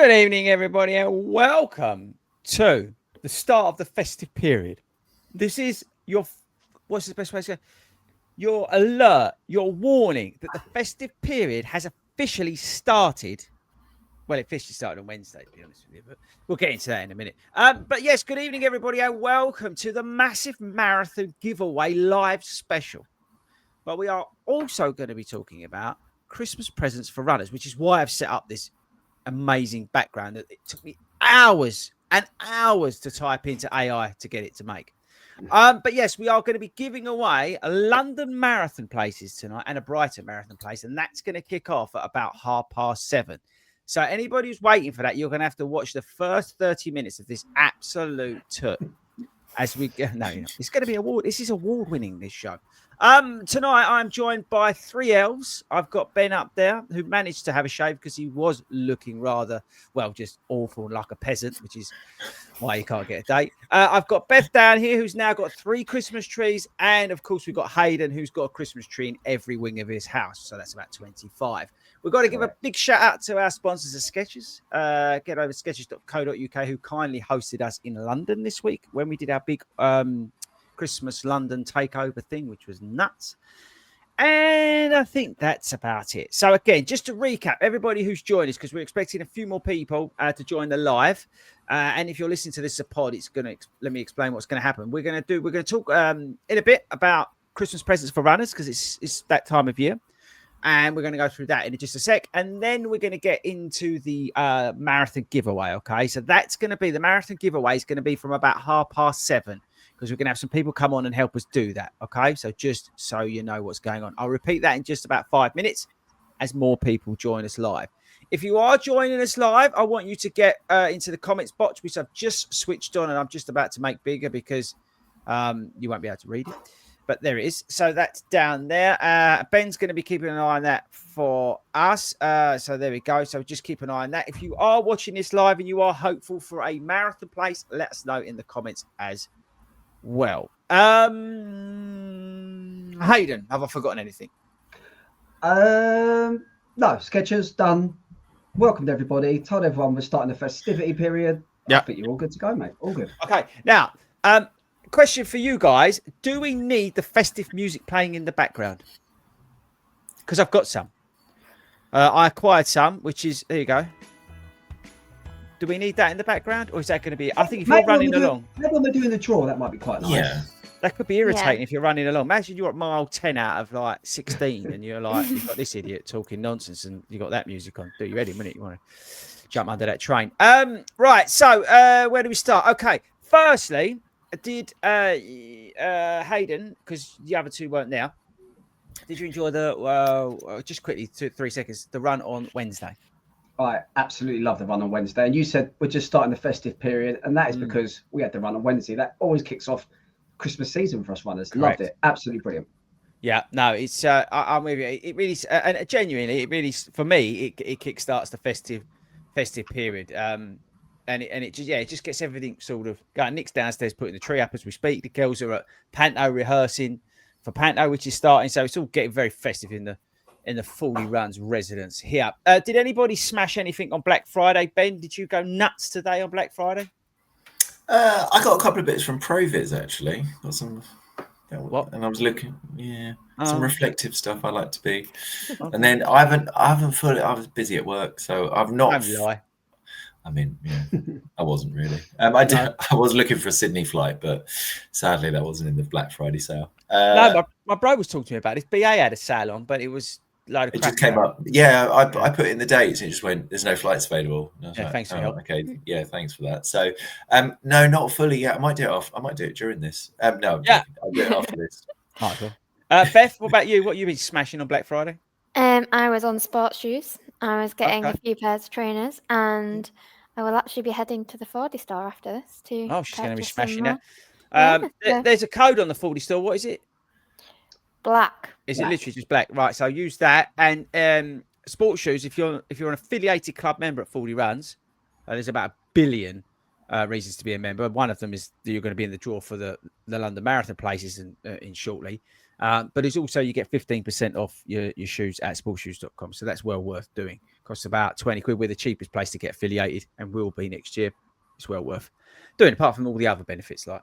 Good evening, everybody, and welcome to the start of the festive period. This is your, what's the best way to say? Your alert, your warning that the festive period has officially started. Well, it officially started on Wednesday, to be honest with you, but we'll get into that in a minute. But yes, good evening, everybody, and welcome to the massive marathon giveaway live special. But we are also going to be talking about Christmas presents for runners, which is why I've set up this amazing background that it took me hours and hours to type into AI to get it to make. But yes, we are going to be giving away a London Marathon places tonight and a Brighton Marathon place, and that's going to kick off at about 7:30. So anybody who's waiting for that, you're going to have to watch the first 30 minutes of this absolute toot. As we go, no, it's going to be award. This is award-winning. This show. Tonight I'm joined by three elves. I've got Ben up there who managed to have a shave because he was looking rather, well, just awful like a peasant, which is why you can't get a date. I've got Beth down here who's now got 3 Christmas trees. And of course, we've got Hayden who's got a Christmas tree in every wing of his house. So that's about 25. We've got to give a big shout out to our sponsors of Skechers. Get over skechers.co.uk who kindly hosted us in London this week when we did our big Christmas London takeover thing, which was nuts. And I think that's about it. So again, just to recap, everybody who's joined us, because we're expecting a few more people to join the live. And if you're listening to this as a pod, it's going to let me explain what's going to happen. We're going to talk in a bit about Christmas presents for runners because it's that time of year. And we're going to go through that in just a sec. And then we're going to get into the marathon giveaway. Okay. So that's going to be the marathon giveaway is going to be from about 7:30 because we're going to have some people come on and help us do that. Okay. So just so you know what's going on, I'll repeat that in just about 5 minutes as more people join us live. If you are joining us live, I want you to get into the comments box, which I've just switched on and I'm just about to make bigger because you won't be able to read it. But there it is. So that's down there. Ben's going to be keeping an eye on that for us. So there we go. So just keep an eye on that. If you are watching this live and you are hopeful for a marathon place, let us know in the comments as well. Hayden, have I forgotten anything? No, Skechers done. Welcomed everybody. Told everyone we're starting the festivity period. I think you're all good to go, mate. All good. Okay. Now, question for you guys. Do we need the festive music playing in the background? Because I've got some. I acquired some, which is, there you go. Do we need that in the background? Or is that going to be, I think if you're running along. Maybe when we're doing the draw, that might be quite nice. Yeah. That could be irritating if you're running along. Imagine you're at mile 10 out of like 16 and you're like, you've got this idiot talking nonsense and you got that music on. Do you ready? A minute, you want to jump under that train. Right. So where do we start? Okay. Firstly, did Hayden, because the other two weren't there, did you enjoy the just quickly 3 seconds the run on Wednesday? I absolutely love the run on Wednesday, and you said we're just starting the festive period, and that is because we had the run on Wednesday. That always kicks off Christmas season for us runners. Correct. Loved it. Absolutely brilliant. Yeah, no, it's I'm with you. It really and genuinely, it really for me it kickstarts the festive period. And it just gets everything sort of going. Nick's downstairs putting the tree up as we speak. The girls are at Panto rehearsing for Panto, which is starting. So it's all getting very festive in the 40 Runs residence here. Did anybody smash anything on Black Friday? Ben, did you go nuts today on Black Friday? I got a couple of bits from ProViz actually. Got some. What? And I was looking, some reflective stuff. I like to be. And then I haven't fully. I was busy at work, so I've not. Don't lie. I mean, I wasn't really. I was looking for a Sydney flight, but sadly that wasn't in the Black Friday sale. No, my bro was talking to me about it. BA had a sale on, but it was a load of crap. It just came up. Yeah, I put in the dates and it just went, there's no flights available. And I was like, thanks for your help. Okay, yeah, thanks for that. So, no, not fully yet. I might do it during this. No, yeah, I'll do it after this. Beth, what about you? What you been smashing on Black Friday? I was on sports shoes. I was getting a few pairs of trainers, and I will actually be heading to the FORDY store after this too. Oh, she's going to be smashing that. There's a code on the FORDY store. What is it? Black. Is it literally just black? Right. So use that and sports shoes. If you're an affiliated club member at 40 Runs, there's about 1 billion reasons to be a member. One of them is that you're going to be in the draw for the London Marathon places in shortly. But it's also you get 15% off your shoes at sportshoes.com. So that's well worth doing. Costs about 20 quid. We're the cheapest place to get affiliated and will be next year. It's well worth doing, apart from all the other benefits like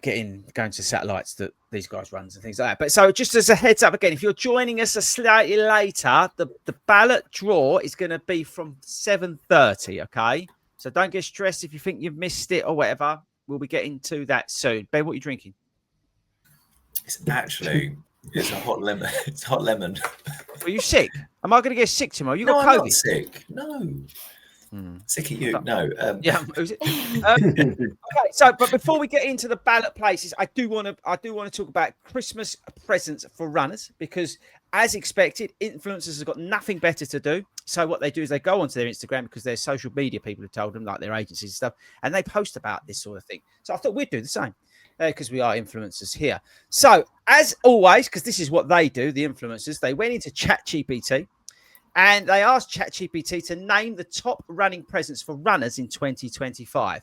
going to satellites that these guys runs and things like that. But so just as a heads up again, if you're joining us a slightly later, the ballot draw is going to be from 7:30. Okay, so don't get stressed if you think you've missed it or whatever. We'll be getting to that soon. Ben, what are you drinking? It's a hot lemon. It's hot lemon. Are you sick? Am I going to get sick tomorrow? You got No, I'm COVID? not sick. No. Sick of you. No. Yeah. Okay. So, but before we get into the ballot places, I do want to talk about Christmas presents for runners, because, as expected, influencers have got nothing better to do. So what they do is they go onto their Instagram, because their social media people have told them, like their agencies and stuff, and they post about this sort of thing. So I thought we'd do the same, because we are influencers here. So as always, because this is what they do, the influencers, they went into ChatGPT. And they asked ChatGPT to name the top running presents for runners in 2025.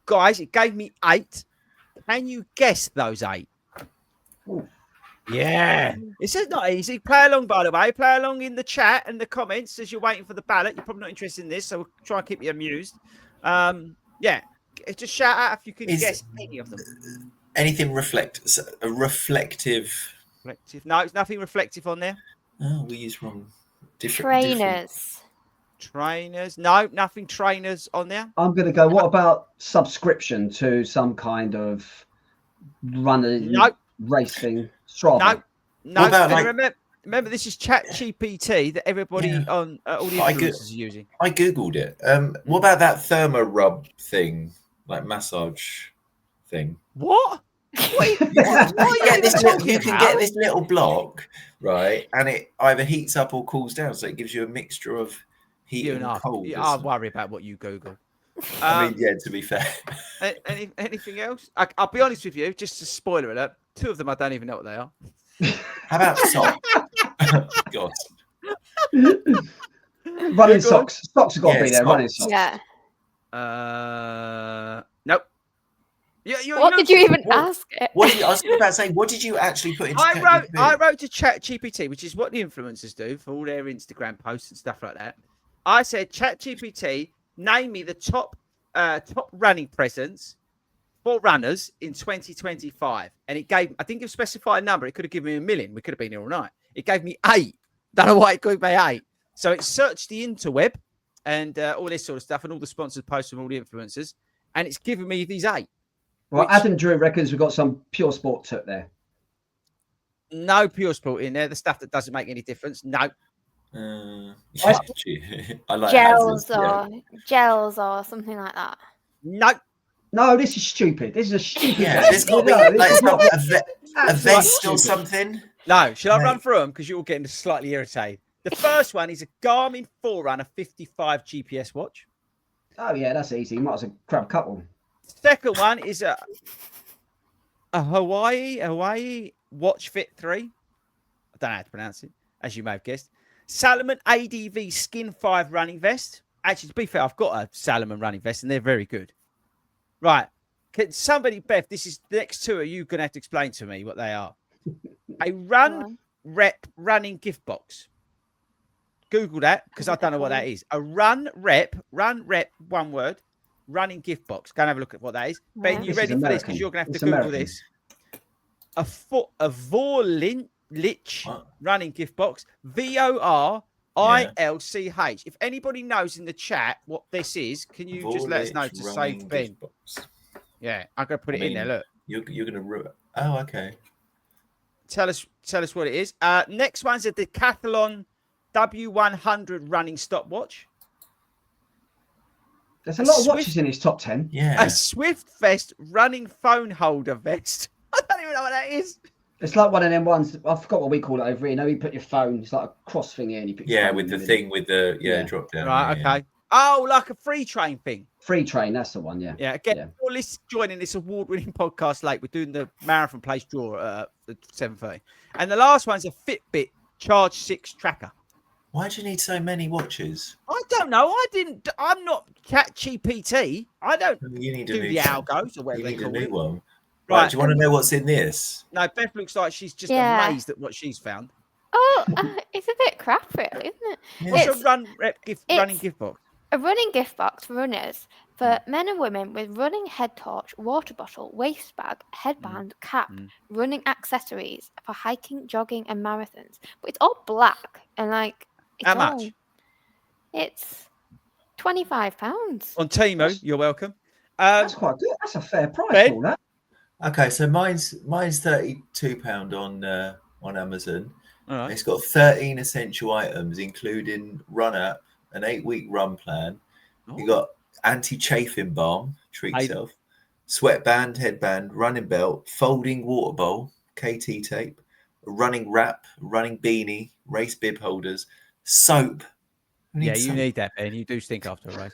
Guys, it gave me 8. Can you guess those 8? Ooh. Yeah. It's not easy. Play along, by the way. Play along in the chat and the comments as you're waiting for the ballot. You're probably not interested in this, so we'll try and keep you amused. Yeah. Just shout out if you can guess any of them. Anything reflective? No, it's nothing reflective on there. Oh, we use wrong. Trainers. No, nothing trainers on there. I'm going to go. What about subscription to some kind of running racing? Strava. No. Remember, this is ChatGPT that everybody on all the influencers are using. I googled it. What about that thermo rub thing, like massage thing? What? You can get this little block, right, and it either heats up or cools down, so it gives you a mixture of heat and cold. I'll worry about what you Google. I mean, yeah, to be fair. Anything else? I'll be honest with you, just a spoiler alert. 2 of them I don't even know what they are. How about socks? God. Running socks. Socks have got to be there. Socks. Running socks. Yeah. Nope. What did you even ask it? I was about to say, what did you actually put into I wrote to ChatGPT, which is what the influencers do for all their Instagram posts and stuff like that. I said, ChatGPT, name me the top running presents for runners in 2025. And it gave, I think it specified a number. It could have given me 1 million. We could have been here all night. It gave me 8. Don't know why it gave me 8. So it searched the interweb and all this sort of stuff and all the sponsored posts from all the influencers. And it's given me these 8. Well, Adam Drew reckons we've got some pure sport took there. No pure sport in there. The stuff that doesn't make any difference. No. I like gels or something like that. No, this is stupid. This is a stupid. Yeah, there's got to be like a vest or something. No, should I run through them? Because you're getting slightly irritated. The first one is a Garmin Forerunner 55 GPS watch. Oh, yeah, that's easy. You might as well grab a couple. Second one is a Hawaii Watch Fit 3. I don't know how to pronounce it, as you may have guessed. Salomon ADV Skin 5 running vest. Actually, to be fair, I've got a Salomon running vest, and they're very good. Right. Can somebody, Beth, this is the next 2 are you going to have to explain to me what they are. A Run Rep running gift box. Google that, because I don't know what that is. A Run Rep, one word, running gift box. Go and have a look at what that is. Ben, you ready for this? Because you're going to have to Google this. A Vorlich running gift box. VORILCH. If anybody knows in the chat what this is, can you just let us know to save Ben? Yeah, I'm going to put it in there. Look, you're going to ruin. Oh, okay. Tell us what it is. Next one's a Decathlon W100 running stopwatch. There's a lot of watches in his top 10. Yeah. A Swift Vest running phone holder vest. I don't even know what that is. It's like one of them ones. I forgot what we call it over here. You know, you put your phone. It's like a cross thing here, and you put your phone with the in thing with the drop down. Right. Okay. Oh, like a free train thing. Free train. That's the one. Yeah. Yeah. Again, you're joining this award-winning podcast late. We're doing the marathon place draw at 7:30, and the last one's a Fitbit Charge 6 tracker. Why do you need so many watches? I don't know. I'm not ChatGPT. I don't you need do the algos or whatever you need they call a new it. one. Right. Do you want to know what's in this? No, Beth looks like she's just amazed at what she's found. Oh, it's a bit crap, really, isn't it? Yeah. What's your running gift box? A running gift box for runners for men and women with running head torch, water bottle, waist bag, headband, cap, running accessories for hiking, jogging, and marathons. But it's all black and like. It's How much? It's £25 on Temu. You're welcome. That's quite good. That's a fair price Ben? for all that. Okay, so mine's £32 on Amazon. All right. It's got 13 essential items, including run app, an 8-week run plan. You got anti-chafing balm, treat yourself, sweatband, headband, running belt, folding water bowl, KT tape, a running wrap, running beanie, race bib holders, soap. You need that, Ben. You do stink after a race.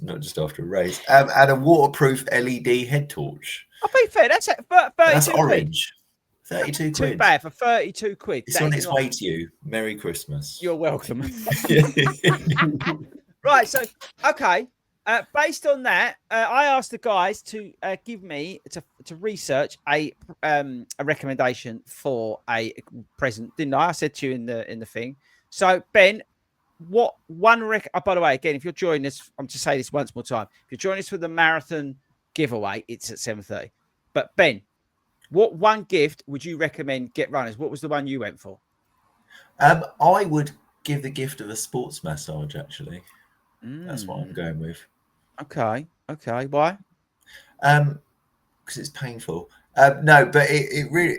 Not just after a race. And a waterproof LED head torch. I'll be fair. That's 32 That's quid. orange. 32 quid. Too bad for 32 quid. It's on its way to you. Merry Christmas. You're welcome. Right. So, okay. Based on that, I asked the guys to give me to research a recommendation for a present, didn't I? I said to you in the thing. So, Ben, what one by the way, again, if you're joining us, I'm to say this once more time. If you're joining us for the marathon giveaway, it's at 7:30. But Ben, what one gift would you recommend get runners? What was the one you went for? I would give the gift of a sports massage, actually. That's what I'm going with. Okay. Why? Because it's painful. No, but it really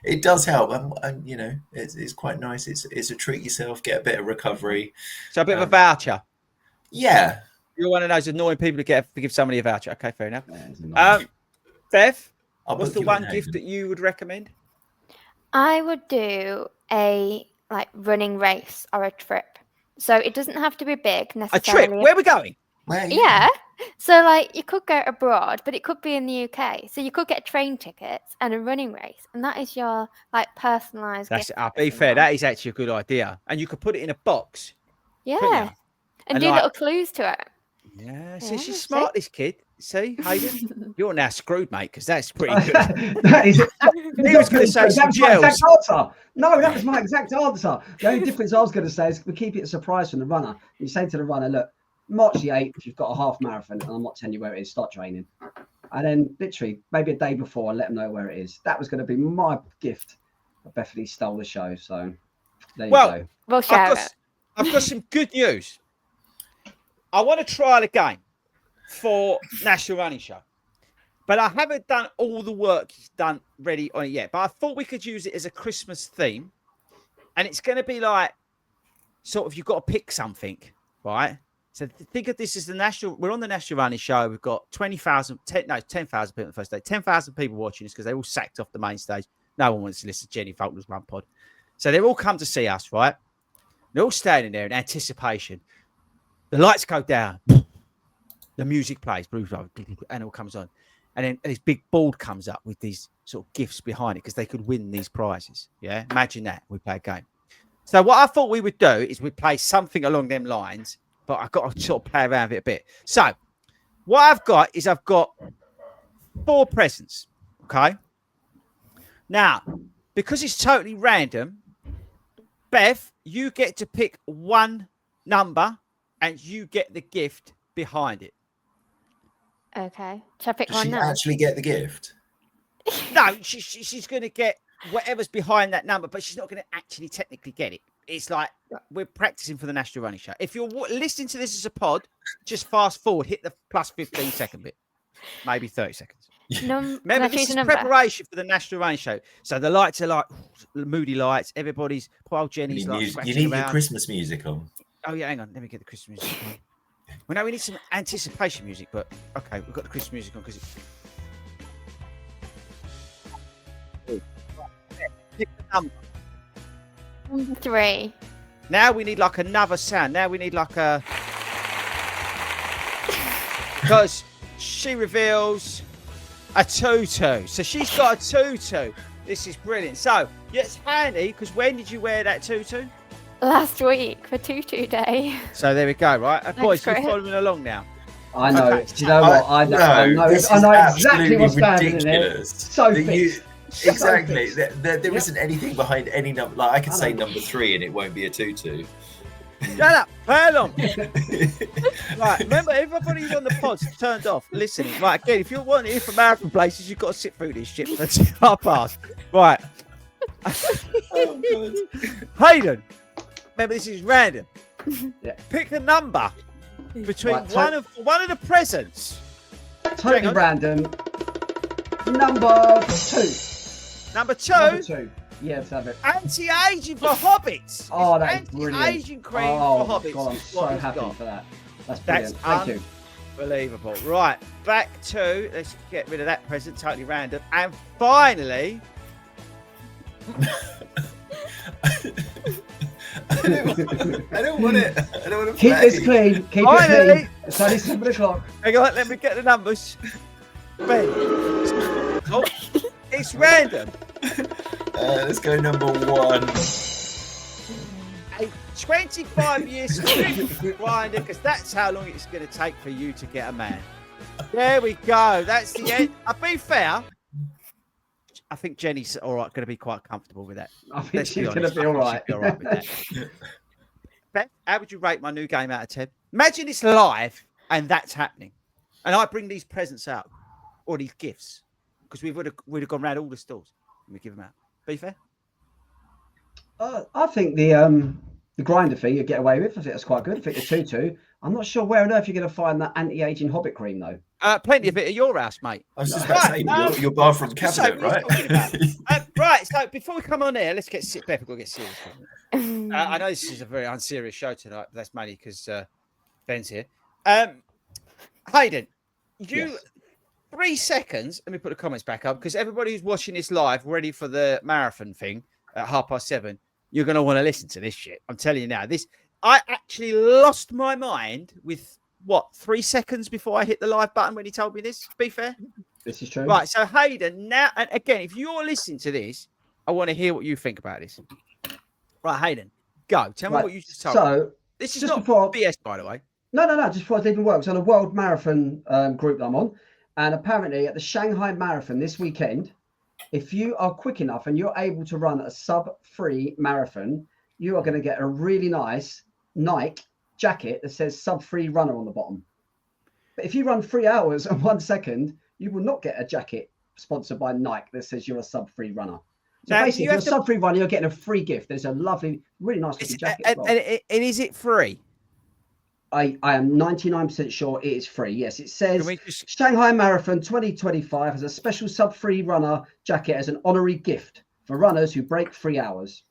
it does help, and you know it's quite nice. It's a treat yourself, get a bit of recovery. So a bit of a voucher. Yeah, you're one of those annoying people to give somebody a voucher. Okay, fair enough. Nice. Beth, what's the one gift that you would recommend? I would do a running race or a trip. So it doesn't have to be big necessarily. A trip? Where are we going? Yeah. So you could go abroad, but it could be in the UK. So you could get train tickets and a running race, and that is your personalised. I'll be fair. That is actually a good idea, and you could put it in a box. Yeah, and do little clues to it. Yeah, see, she's smart, this kid. See, Hayden, you're now screwed, mate, because that's pretty good. That is. He was going to say some gels. No, that was my exact answer. The only difference I was going to say is we keep it a surprise from the runner. You say to the runner, look, March the 8th, you've got a half marathon, and I'm not telling you where it is, start training. And then literally, maybe a day before, I let them know where it is. That was going to be my gift. I Bethany stole the show, so there you go. We'll share it. I've got some good news. I want to trial again for National Running Show. But I haven't done all the work done ready on it yet. But I thought we could use it as a Christmas theme. And it's going to be sort of, you've got to pick something, right? So think of this as we're on the National Running Show. We've got 10,000 people on the first day. 10,000 people watching us because they all sacked off the main stage. No one wants to listen to Jenny Faulkner's Run Pod. So they've all come to see us, right? They're all standing there in anticipation. The lights go down. The music plays. And it all comes on. And then this big board comes up with these sort of gifts behind it because they could win these prizes. Yeah? Imagine that. We play a game. So what I thought we would do is we'd play something along them lines. But I've got to sort of play around with it a bit. So what I've got 4 presents. Okay. Now, because it's totally random, Beth, you get to pick one number and you get the gift behind it. Okay. Shall I pick Does one she now? actually get the gift? No, she's going to get whatever's behind that number, but she's not going to actually technically get it. It's like we're practicing for the National Running Show. If you're listening to this as a pod, just fast forward, hit the plus 15 second bit, maybe 30 seconds. Remember, this is preparation for the National Running Show. So the lights are moody lights. Everybody's, poor old Jenny's you need your Christmas music on. Oh, yeah, hang on. Let me get the Christmas music on. Well, no, we need some anticipation music, but okay, we've got the Christmas music on because pick the number. 3. Now we need another sound. Now we need because she reveals a tutu. So she's got a tutu. This is brilliant. So it's handy because when did you wear that tutu? Last week for Tutu Day. So there we go, right? Boys, Chris. we're following along now. I know. Okay, Do you know what? I know exactly what's happening here. So fixed. Exactly. There isn't anything behind any number. Like I could say number 3 and it won't be a 2-2. Shut up, play along. Right, remember, everybody on the pod's turned off listening. Right, again, if you want to hear from marathon places, you've got to sit through this shit for 2.5 hours. Right. Oh, God. Hayden, remember, this is random. Yeah. Pick a number between Right, one of the presents. Totally random. Number 2. Number 2. Number 2. Yeah, let's have it. Anti-aging for hobbits. Oh, that's brilliant. Anti-aging cream Oh, for hobbits. God, I'm is so what we've happy got. for that. That's brilliant. That's Thank you. unbelievable. Right, back to, let's get rid of that present, totally random. And finally, I don't want it. I don't want to Keep this clean. Keep it Finally. clean. It's only 7 o'clock. hang on, let me get the numbers. Ben. Oh, it's random. Let's go number 1. A 25-year sprint grinder, because that's how long it's going to take for you to get a man. There we go. That's the end. I'll be fair. I think Jenny's going to be quite comfortable with that. I think Let's she's be going to honest. be all I right. think she'll be all right with that. Beth, how would you rate my new game out of 10? Imagine it's live and that's happening. And I bring these presents out, or these gifts, because we'd have gone round all the stalls and we give them out. Be fair? I think the grinder fee you get away with. I think that's quite good. I think the 2-2. I'm not sure where on earth you're going to find that anti-aging hobbit cream though. Plenty of it at your house, mate. I was just about to say, your bathroom cabinet, right? Right, so before we come on here, let's sit back. We've got to get serious. I know this is a very unserious show tonight, but that's mainly because Ben's here. Hayden, Yes. 3 seconds. Let me put the comments back up, because everybody who's watching this live, ready for the marathon thing at 7:30, you're going to want to listen to this shit. I'm telling you now. I actually lost my mind with 3 seconds before I hit the live button when he told me this. To be fair, This is true. right? So Hayden, now and again, if you're listening to this, I want to hear what you think about this. Right, Hayden, go. Tell me what you just told me. So This is just not before- BS, by the way. No. Just before I even work, it's on a world marathon group that I'm on, and apparently at the Shanghai Marathon this weekend, if you are quick enough and you're able to run a sub-3 marathon, you are going to get a really nice Nike jacket that says sub-3 runner on the bottom. But if you run 3 hours and 1 second, you will not get a jacket sponsored by Nike that says you're a sub-3 runner. So Now, basically, if you're a sub-3 runner, you're getting a free gift. There's a lovely, really nice looking jacket as well. And is it free? I am 99% sure it is free. Yes, it says Can we just- Shanghai Marathon 2025 has a special sub-3 runner jacket as an honorary gift for runners who break 3 hours.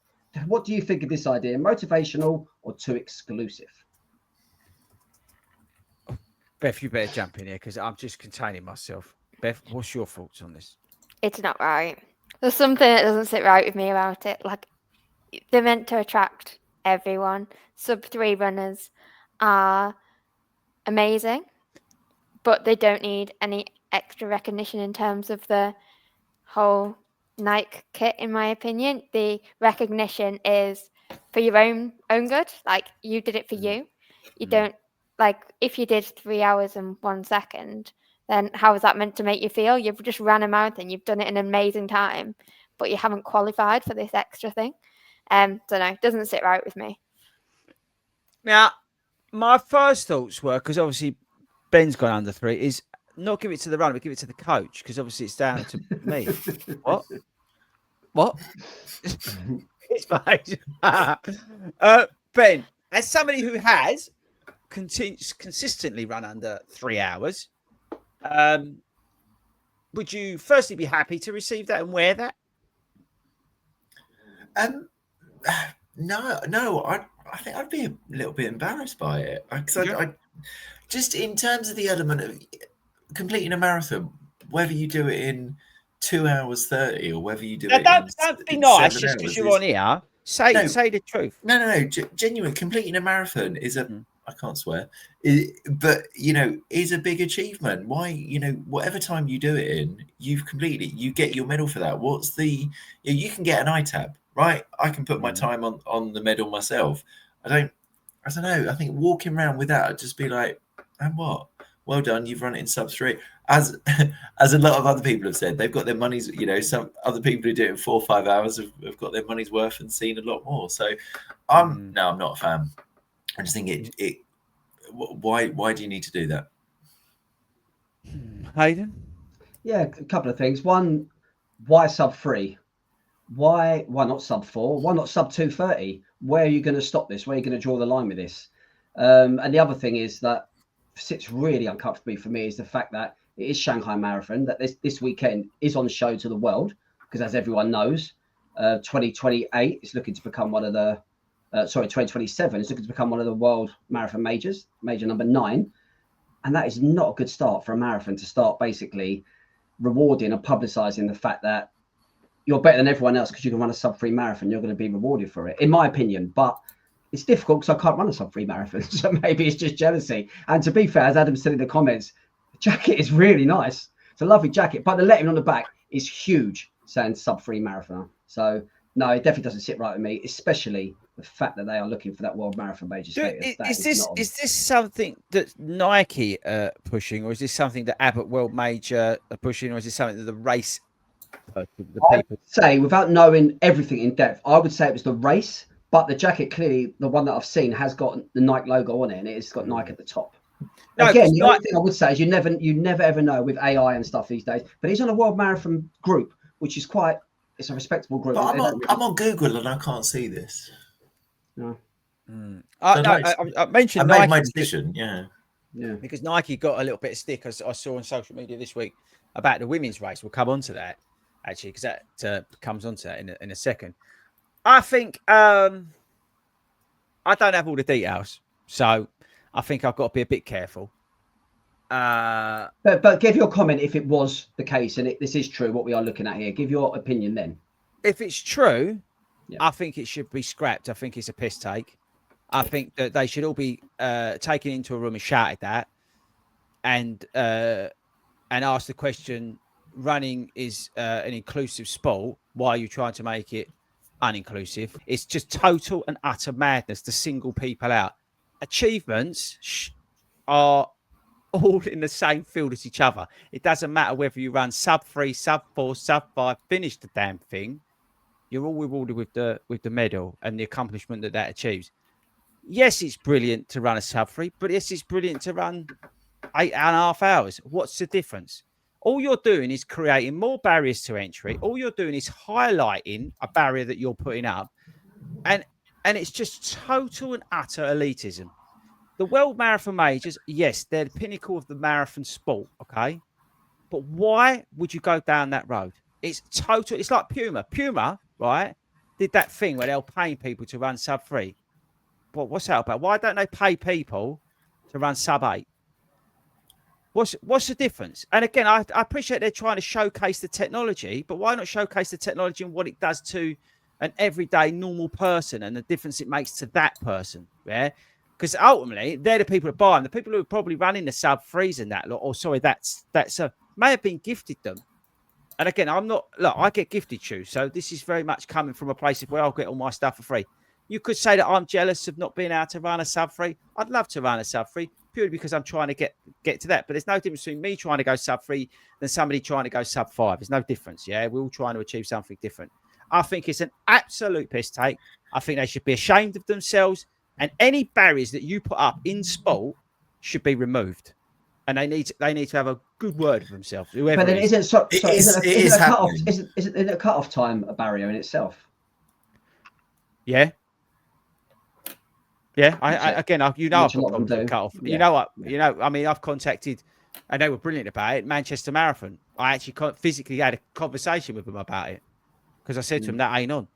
What do you think of this idea? Motivational or too exclusive? Beth, you better jump in here, because I'm just containing myself. Beth, what's your thoughts on this? It's not right. There's something that doesn't sit right with me about it. Like, they're meant to attract everyone. Sub-3 runners are amazing, but they don't need any extra recognition in terms of the whole Nike kit, in my opinion. The recognition is for your own good. Like, you did it for you. You don't, like, if you did 3 hours and 1 second, then how is that meant to make you feel? You've just ran a marathon, you've done it in an amazing time, but you haven't qualified for this extra thing. So no, it doesn't sit right with me. Now, my first thoughts were, because obviously Ben's gone under 3, is not give it to the runner, but give it to the coach, because obviously it's down to me. What? It's fine. Ben, as somebody who has consistently run under 3 hours, would you firstly be happy to receive that and wear that? No. I think I'd be a little bit embarrassed by it, because I just in terms of the element of completing a marathon, whether you do it in 2 hours 30 or whether you do it. Don't be nice just because you're on here. Say the truth. No. Genuine completing a marathon is I can't swear, but is a big achievement. Why, whatever time you do it in, you've completed it. You get your medal for that. What's you can get an ITAB, right? I can put my time on the medal myself. I don't know. I think walking around with that, I'd just be like, and what well done, you've run it in sub-3. As a lot of other people have said, they've got their money's, you know, some other people who do it in 4 or 5 hours have got their money's worth and seen a lot more. So I'm not a fan. I just think why do you need to do that? Hayden? Yeah, a couple of things. One, why sub-3? Why not sub-4? Why not sub-2:30? Where are you going to stop this? Where are you going to draw the line with this? And the other thing is that sits really uncomfortably for me is the fact that it is Shanghai Marathon, that this weekend is on show to the world, because as everyone knows, 2028 is looking to become one of the 2027 is looking to become one of the world marathon majors, major number 9. And that is not a good start for a marathon, to start basically rewarding and publicizing the fact that you're better than everyone else because you can run a sub-3 marathon. You're going to be rewarded for it, in my opinion. But it's difficult because I can't run a sub-3 marathon. So maybe it's just jealousy. And to be fair, as Adam said in the comments, the jacket is really nice. It's a lovely jacket, but the lettering on the back is huge, saying sub-3 marathon. So no, it definitely doesn't sit right with me, especially the fact that they are looking for that world marathon major status. Is this something that Nike are pushing, or is this something that Abbott World Major are pushing, or is this something that the race people say, without knowing everything in depth, I would say it was the race, but the jacket, clearly the one that I've seen, has got the Nike logo on it, and it's got Nike at the top. No, again, the only thing I would say is you never ever know with AI and stuff these days, but he's on a world marathon group, which is it's a respectable group. But I'm on Google and I can't see this. No. I mentioned I made Nike my decision, yeah, because Nike got a little bit of stick, as I saw on social media this week, about the women's race. We'll come on to that, actually, because that comes on to that in a second. I think I don't have all the details, so I think I've got to be a bit careful. But give your comment if it was the case and this is true, what we are looking at here. Give your opinion then. If it's true, I think it should be scrapped. I think it's a piss take. I think that they should all be taken into a room and shouted at, and asked the question: running is an inclusive sport. Why are you trying to make it uninclusive? It's just total and utter madness to single people out. Achievements are all in the same field as each other. It doesn't matter whether you run sub-3, sub-4, sub-5, finish the damn thing. You're all rewarded with the medal and the accomplishment that achieves. Yes, it's brilliant to run a sub-3, but yes, it's brilliant to run 8.5 hours. What's the difference? All you're doing is creating more barriers to entry. All you're doing is highlighting a barrier that you're putting up. And it's just total and utter elitism. The World Marathon Majors, yes, they're the pinnacle of the marathon sport, okay? But why would you go down that road? It's total. It's like Puma. Puma, right, did that thing where they're paying people to run sub-3. But what's that about? Why don't they pay people to run sub-8? What's the difference? And again, I appreciate they're trying to showcase the technology, but why not showcase the technology and what it does to an everyday normal person and the difference it makes to that person? Yeah. Because ultimately, they're the people that buy them. The people who are probably running the sub-3s and that, or sorry, that's may have been gifted them. And again, I get gifted shoes. So this is very much coming from a place of where I'll get all my stuff for free. You could say that I'm jealous of not being able to run a sub-3. I'd love to run a sub-3 purely because I'm trying to get to that. But there's no difference between me trying to go sub-3 than somebody trying to go sub-5. There's no difference. Yeah, we're all trying to achieve something different. I think it's an absolute piss take. I think they should be ashamed of themselves. And any barriers that you put up in sport should be removed, and they need to have a good word for themselves. Whoever. But isn't a cut-off time a barrier in itself? Yeah. Yeah. I've got problems with cut-off. Yeah. You know what? I mean, I've contacted, and they were brilliant about it. Manchester Marathon. I actually physically had a conversation with them about it because I said to them that ain't on.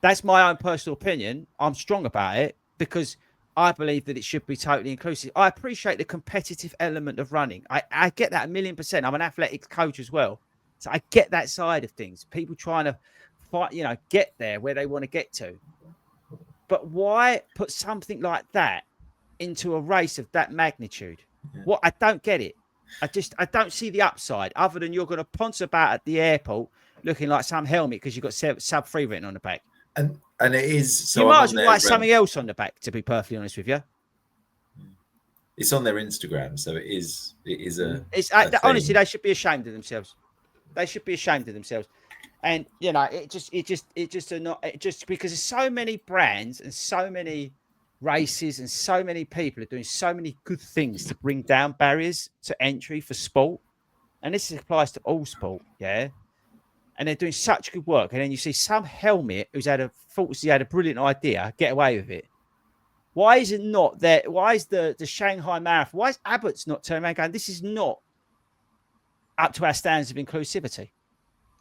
That's my own personal opinion. I'm strong about it because I believe that it should be totally inclusive. I appreciate the competitive element of running. I get that 1,000,000%. I'm an athletics coach as well. So I get that side of things. People trying to fight, get there where they want to get to. But why put something like that into a race of that magnitude? Yeah. I don't get it. I don't see the upside other than you're going to ponce about at the airport looking like some helmet because you've got sub-3 written on the back. And it is. So you might as well write something else on the back, to be perfectly honest with you. It's on their Instagram, so it is a. It's a honestly, thing. they should be ashamed of themselves. They should be ashamed of themselves. And you know, it just because there's so many brands and so many races and so many people are doing so many good things to bring down barriers to entry for sport. And this applies to all sport, yeah. And they're doing such good work. And then you see some helmet who's had a brilliant idea, get away with it. Why is it not there? Why is the Shanghai Marathon? Why is Abbott's not turning around going, this is not up to our standards of inclusivity?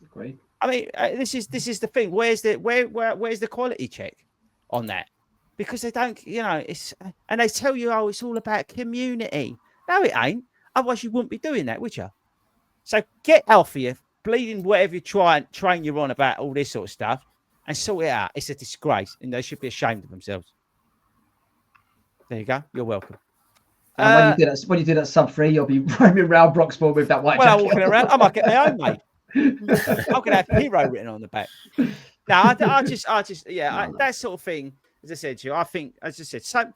Agreed. I mean, this is the thing. Where's the quality check on that? Because they don't, you know, and they tell you, oh, it's all about community. No, it ain't. Otherwise, you wouldn't be doing that, would you? So get out for you, bleeding whatever you train you're on about all this sort of stuff, and sort it out. It's a disgrace, and they should be ashamed of themselves. There you go. You're welcome. And when you do that sub 3, you'll be roaming around Broxbourne with that white jacket. Walking around, I might get my own, mate. I'm gonna have hero written on the back. No, I just, that sort of thing. As I said to you, I think, as I said,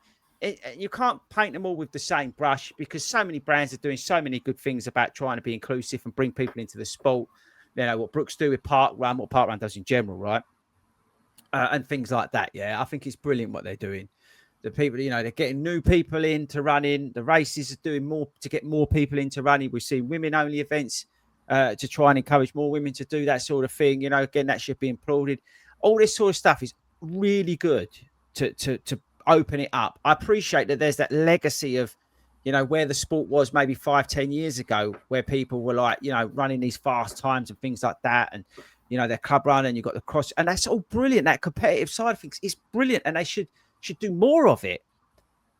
you can't paint them all with the same brush because so many brands are doing so many good things about trying to be inclusive and bring people into the sport. You know what Brooks do with Park Run, what Park Run does in general, right? And things like that. Yeah, I think it's brilliant what they're doing. The people, you know, they're getting new people into running. The races are doing more to get more people into running. We've seen women-only events to try and encourage more women to do that sort of thing. You know, again, that should be applauded. All this sort of stuff is really good to open it up. I appreciate that there's that legacy of, you know, where the sport was maybe 5-10 years ago, where people were like, you know, running these fast times and things like that. And, you know, their club run and you've got the cross. And that's all brilliant. That competitive side of things is brilliant. And they should do more of it.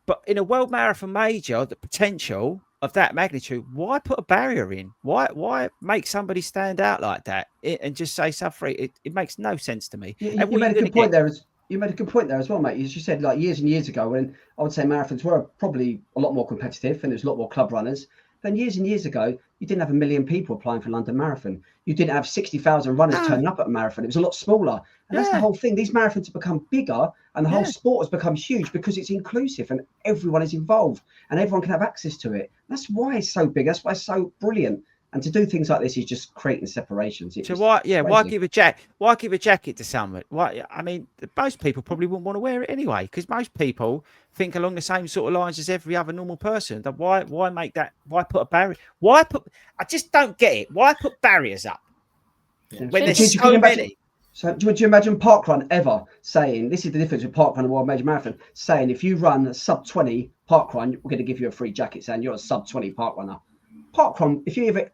But in a world marathon major, the potential of that magnitude, why put a barrier in? Why make somebody stand out like that and just say sub-3? It makes no sense to me. You made a good point there. You made a good point there as well, mate. As you said, like years and years ago, when I would say marathons were probably a lot more competitive and there's a lot more club runners. Then years and years ago, you didn't have 1 million people applying for London Marathon. You didn't have 60,000 runners turning up at a marathon. It was a lot smaller. And that's the whole thing. These marathons have become bigger and the whole sport has become huge because it's inclusive and everyone is involved and everyone can have access to it. That's why it's so big. That's why it's so brilliant. And to do things like this is just creating separations. So why give a jacket to someone? Why? I mean, most people probably wouldn't want to wear it anyway, because most people think along the same sort of lines as every other normal person. Why make that? Why put a barrier? I just don't get it. Why put barriers up when there's so many? So would you imagine Parkrun ever saying, this is the difference with Parkrun and World Major Marathon, saying if you run a sub 20 Parkrun, we're going to give you a free jacket saying you're a sub 20 Parkrunner. Parkrun, if you ever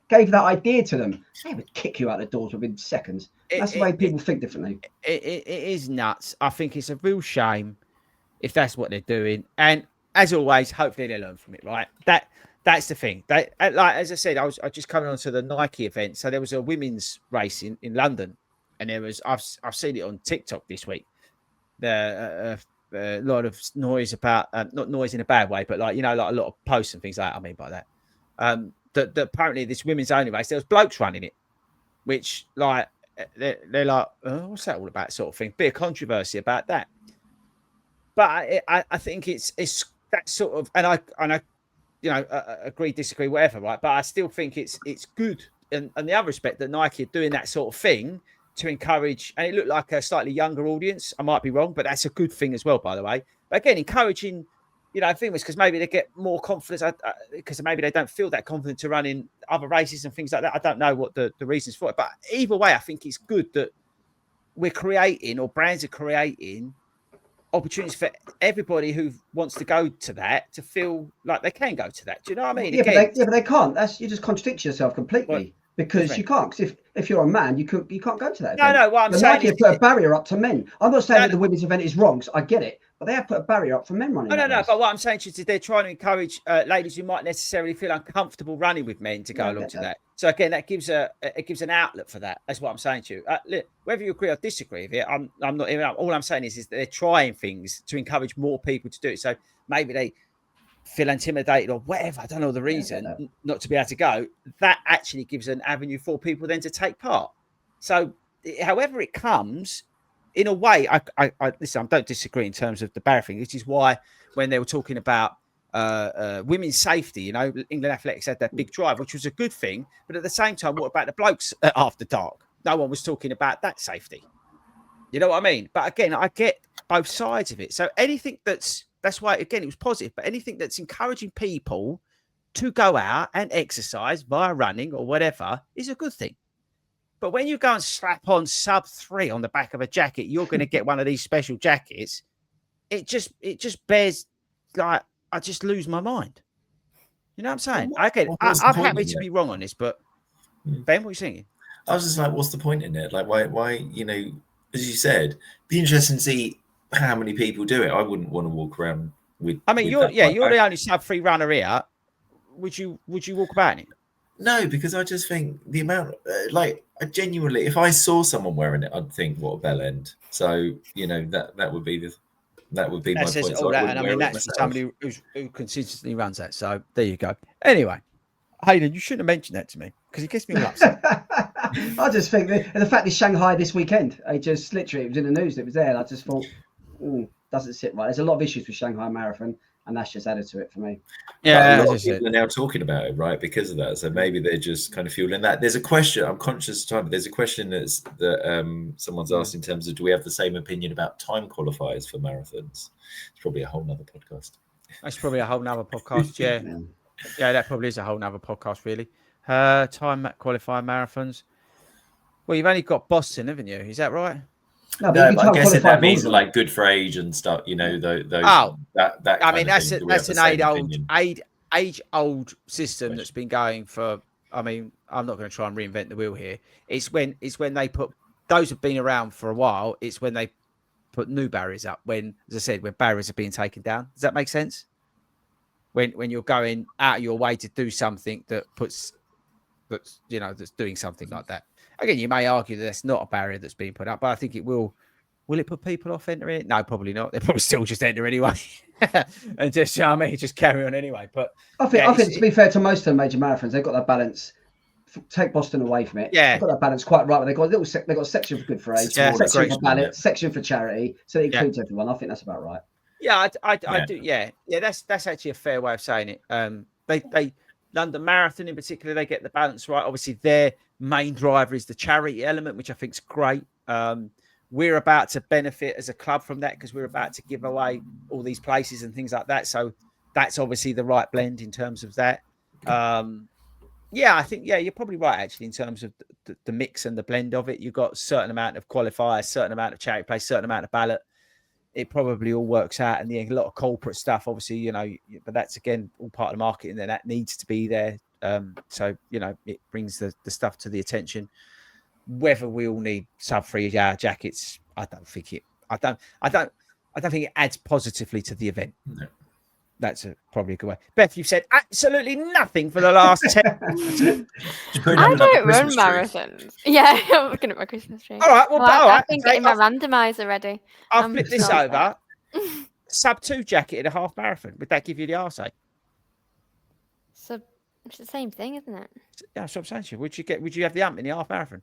gave that idea to them, they would kick you out the doors within seconds. That's the way people think differently. It is nuts. I think it's a real shame if that's what they're doing. And as always, hopefully they learn from it, right? That's the thing. Like as I said, I just coming on to the Nike event. So there was a women's race in London, and there was I've seen it on TikTok this week. A lot of noise about not noise in a bad way, but like, you know, like a lot of posts and things like that. I mean by that. That apparently this women's only race, there was blokes running it, which like they're like, oh, what's that all about, sort of thing. Bit of controversy about that, but I think it's that sort of, and I you know, agree, disagree, whatever, right? But I still think it's good, and the other respect that Nike are doing that sort of thing to encourage, and it looked like a slightly younger audience. I might be wrong, but that's a good thing as well, by the way. But again, encouraging. You know, I think it's because maybe they get more confidence because maybe they don't feel that confident to run in other races and things like that. I don't know what the reasons for it. But either way, I think it's good that we're creating, or brands are creating, opportunities for everybody who wants to go to that to feel like they can go to that. Do you know what I mean? Yeah, but they can't. You just contradict yourself completely. Because you can't. Because if you're a man, you can't go to that event. No. What I'm saying Nike have put a barrier up to men. I'm not saying that the women's event is wrong. So I get it, but they have put a barrier up for men running. No. But what I'm saying to you is they're trying to encourage ladies who might necessarily feel uncomfortable running with men to go along to that. So again, that gives an outlet for that. That's what I'm saying to you. Look, whether you agree or disagree with it, I'm not even. All I'm saying is that they're trying things to encourage more people to do it. So maybe they feel intimidated or whatever, I don't know the reason not to be able to go. That actually gives an avenue for people then to take part. So however it comes, in a way, I listen, I don't disagree in terms of the barrier thing. This is why when they were talking about women's safety. You know, England Athletics had that big drive, which was a good thing. But at the same time, what about the blokes after dark? No one was talking about that safety. You know what I mean? But again, I get both sides of it. So anything that's why, again, it was positive. But anything that's encouraging people to go out and exercise via running or whatever is a good thing. But when you go and slap on sub 3 on the back of a jacket, you're going to get one of these special jackets. It just bears, like, I just lose my mind. You know what I'm saying? I'm happy to be wrong on this, but Ben, what are you saying? I was just like, what's the point in it? Like, why, you know, as you said, be interesting to see how many people do it. I wouldn't want to walk around with. I mean, you're the only sub 3 runner here. Would you walk about in it? No, because I just think the amount, like, I genuinely, if I saw someone wearing it, I'd think, what a bell end. So, you know, that would be my point. So and I mean, that's for somebody who consistently runs that. So there you go. Anyway, Hayden, you shouldn't have mentioned that to me because it gets me all upset. I just think the fact is Shanghai this weekend. I just literally, it was in the news. It was there. And I just thought, doesn't sit right. There's a lot of issues with Shanghai Marathon, and that's just added to it for me. Yeah, a lot of people are now talking about it, right, because of that. So maybe they're just kind of fueling that. There's a question. I'm conscious of time, but there's a question that someone's asked in terms of, do we have the same opinion about time qualifiers for marathons? It's probably a whole nother podcast. That's probably a whole nother podcast. Yeah, yeah, that probably is a whole nother podcast, really. Time qualifier marathons. Well, you've only got Boston, haven't you? Is that right? No, but I guess that means like good for age and stuff. You know, those. That I mean, that's an age-old system that's been going for. I mean, I'm not going to try and reinvent the wheel here. It's when they put those have been around for a while. It's when they put new barriers up. When, as I said, when barriers are being taken down. Does that make sense? When you're going out of your way to do something that's doing something like that. Again, you may argue that that's not a barrier that's being put up, but I think it will. Will it put people off entering it? No, probably not. They'll probably still just enter anyway, and just just carry on anyway. But I think to be fair to most of the major marathons, they've got that balance. Take Boston away from it. Yeah, they've got that balance quite right. They've got a section for good for age, section for ballot, section for charity, so it includes everyone. I think that's about right. Yeah, I do. Yeah. That's actually a fair way of saying it. They London Marathon in particular, they get the balance right. Obviously, their main driver is the charity element, which I think is great. We're about to benefit as a club from that because we're about to give away all these places and things like that. So that's obviously the right blend in terms of that. I think, you're probably right, actually, in terms of the mix and the blend of it. You've got a certain amount of qualifiers, certain amount of charity place, certain amount of ballot. It probably all works out, and a lot of corporate stuff, obviously, but that's, again, all part of the marketing, and that needs to be there. So, it brings the stuff to the attention. Whether we all need sub 3 hour jackets, I don't think it adds positively to the event. No. That's probably a good way. Beth, you've said absolutely nothing for the last 10 I don't run marathons. Yeah, I'm looking at my Christmas tree. All right, well, I've been getting my randomizer ready. I'll flip this over. Sub 2 jacket in a half marathon. Would that give you the arse? So it's the same thing, isn't it? Yeah, that's what I'm saying to you. Would you have the ump in the half marathon?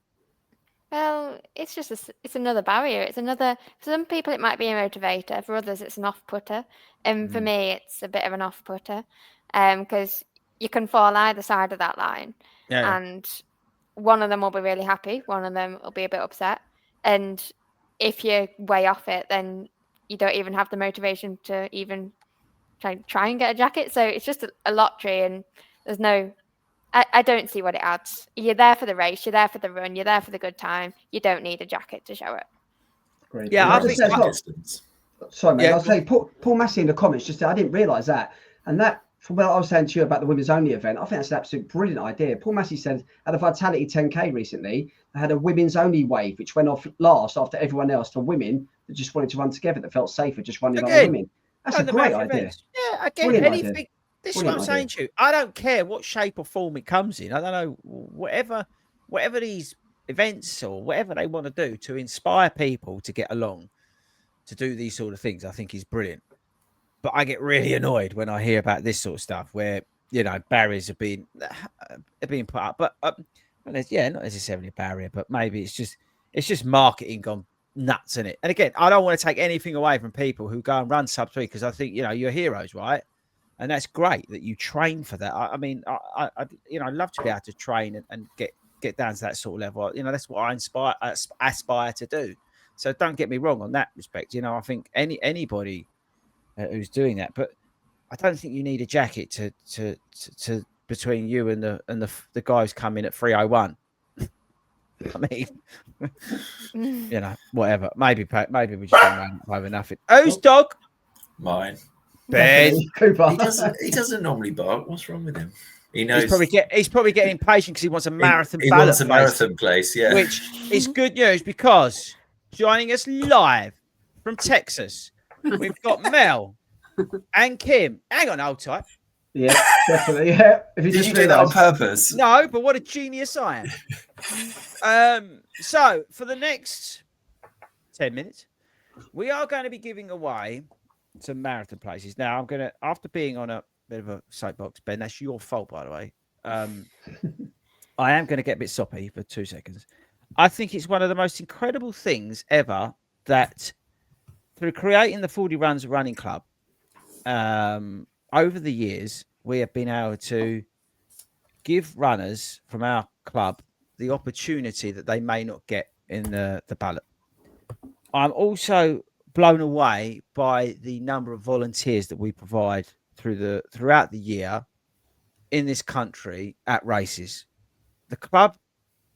Well, it's just it's another barrier. For some people it might be a motivator. For others, it's an off-putter. And for me, it's a bit of an off-putter because you can fall either side of that line. Yeah. And one of them will be really happy. One of them will be a bit upset. And if you're way off it, then you don't even have the motivation to even try and get a jacket. So it's just a lottery, and there's no... I don't see what it adds. You're there for the race. You're there for the run. You're there for the good time. You don't need a jacket to show it. Great. Yeah, I think... Sorry, mate. I was saying, Paul Massey in the comments just said, I didn't realise that. And that, from what I was saying to you about the women's only event, I think that's an absolute brilliant idea. Paul Massey said at the Vitality 10K recently, they had a women's only wave, which went off last after everyone else for women that just wanted to run together, that felt safer just running on women. That's a great idea. Yeah, again, anything. This is what I'm saying to you. I don't care what shape or form it comes in. I don't know, whatever these events or whatever they want to do to inspire people to get along, to do these sort of things, I think is brilliant. But I get really annoyed when I hear about this sort of stuff where, barriers are being put up. But not necessarily a barrier, but maybe it's just marketing gone nuts in it. And again, I don't want to take anything away from people who go and run sub 3 because I think, you're heroes, right? And that's great that you train for that. I mean, I'd love to be able to train and get down to that sort of level. That's what I aspire to do. So don't get me wrong on that respect. I think anybody who's doing that, but I don't think you need a jacket to between you and the guys coming at 3:01. I mean, whatever. Maybe we just don't over nothing. Whose dog? Mine. Ben. Cooper. He doesn't normally bark. What's wrong with him? He knows. He's probably getting impatient because he wants a marathon. He wants a marathon place, yeah. Which is good news because joining us live from Texas, we've got Mel and Kim. Hang on, hold tight. Yeah, definitely. Yeah. Did you do that on purpose? No, but what a genius I am. So for the next 10 minutes, we are going to be giving away some marathon places. Now, I'm going to, after being on a bit of a soapbox, Ben, that's your fault, by the way. I am going to get a bit soppy for 2 seconds. I think it's one of the most incredible things ever that through creating the 40 Runs Running Club, over the years, we have been able to give runners from our club the opportunity that they may not get in the ballot. I'm also blown away by the number of volunteers that we provide throughout the year in this country at races. The club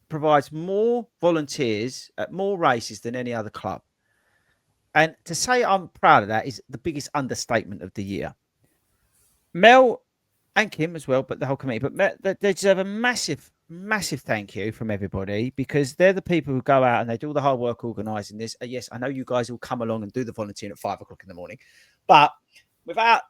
provides more volunteers at more races than any other club. And to say I'm proud of that is the biggest understatement of the year. Mel and Kim as well, but the whole committee, but they deserve a massive, massive thank you from everybody because they're the people who go out and they do all the hard work organising this. Yes, I know you guys will come along and do the volunteering at 5 o'clock in the morning, but without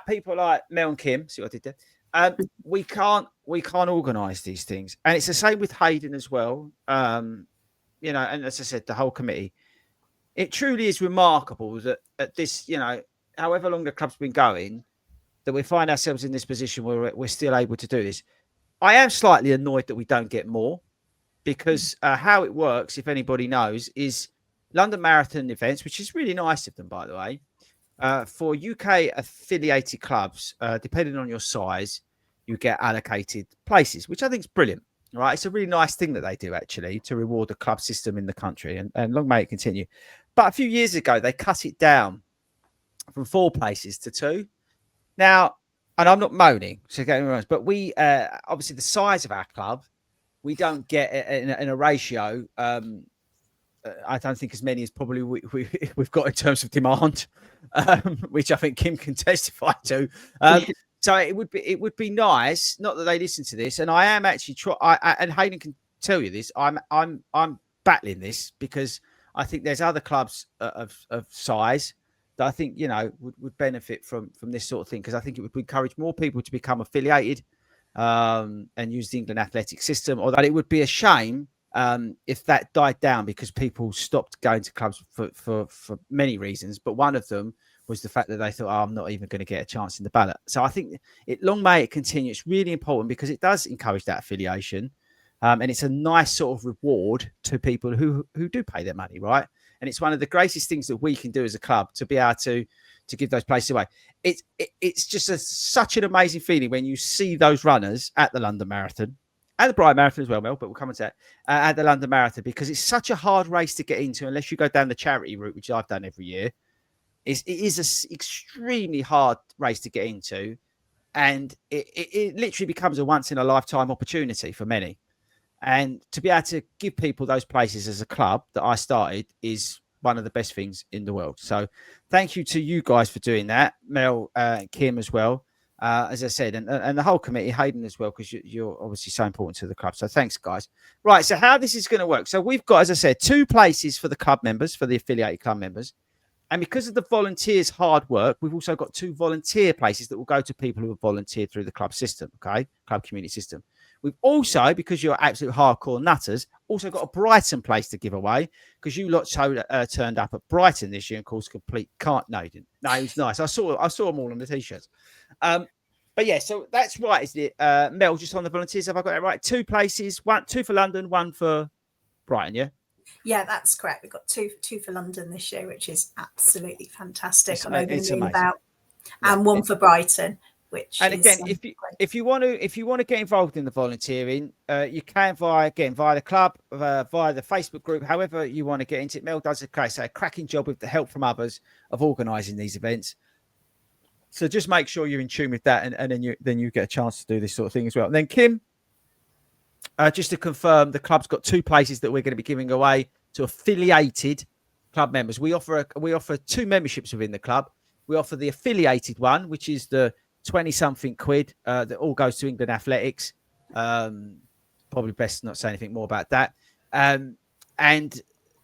people like Mel and Kim, see what I did there? We can't organise these things, and it's the same with Hayden as well. And as I said, the whole committee. It truly is remarkable that at this, however long the club's been going, that we find ourselves in this position where we're still able to do this. I am slightly annoyed that we don't get more because how it works, if anybody knows, is London Marathon events, which is really nice of them, by the way, for UK affiliated clubs, depending on your size, you get allocated places, which I think is brilliant. Right, it's a really nice thing that they do actually to reward the club system in the country, and long may it continue. But a few years ago, they cut it down from 4 places to 2. Now, and I'm not moaning, so get me wrong, but we obviously the size of our club, we don't get in a ratio. I don't think as many as probably we've got in terms of demand, which I think Kim can testify to. So it would be nice, not that they listen to this, and I am actually and Hayden can tell you this. I'm battling this because I think there's other clubs of size that I think would benefit from this sort of thing because I think it would encourage more people to become affiliated and use the England athletic system. Although it would be a shame if that died down because people stopped going to clubs for many reasons, but one of them was the fact that they thought, I'm not even going to get a chance in the ballot. So I think long may it continue. It's really important because it does encourage that affiliation. And it's a nice sort of reward to people who do pay their money, right? And it's one of the greatest things that we can do as a club to be able to give those places away. It's just such an amazing feeling when you see those runners at the London Marathon and the Brighton Marathon as well, Mel, but we'll come on to that, at the London Marathon, because it's such a hard race to get into unless you go down the charity route, which I've done every year. It is an extremely hard race to get into, and it literally becomes a once-in-a-lifetime opportunity for many. And to be able to give people those places as a club that I started is one of the best things in the world. So thank you to you guys for doing that, Mel, Kim as well, as I said, and the whole committee, Hayden as well, because you're obviously so important to the club. So thanks, guys. Right, so how this is going to work. So we've got, as I said, 2 places for the club members, for the affiliated club members. And because of the volunteers' hard work, we've also got 2 volunteer places that will go to people who have volunteered through the club system, okay? Club community system. We've also, because you're absolute hardcore nutters, also got a Brighton place to give away because you lot turned up at Brighton this year and caused complete No, you didn't. No, it was nice. I saw them all on the T-shirts. But yeah, so that's right, isn't it? Mel, just on the volunteers, have I got that right? 2 places, 2 for London, 1 for Brighton, yeah? Yeah, that's correct. We've got two for London this year, which is absolutely fantastic. It's amazing. And 1 for Brighton, which And is, again, great. if you want to get involved in the volunteering, you can via the club, via the Facebook group, however you want to get into it. Mel does a cracking job with the help from others of organising these events. So just make sure you're in tune with that, and then you get a chance to do this sort of thing as well. And then Kim, just to confirm, the club's got 2 places that we're going to be giving away to affiliated club members. We offer 2 memberships within the club. We offer the affiliated one, which is the 20-something quid that all goes to England Athletics. Probably best not say anything more about that. And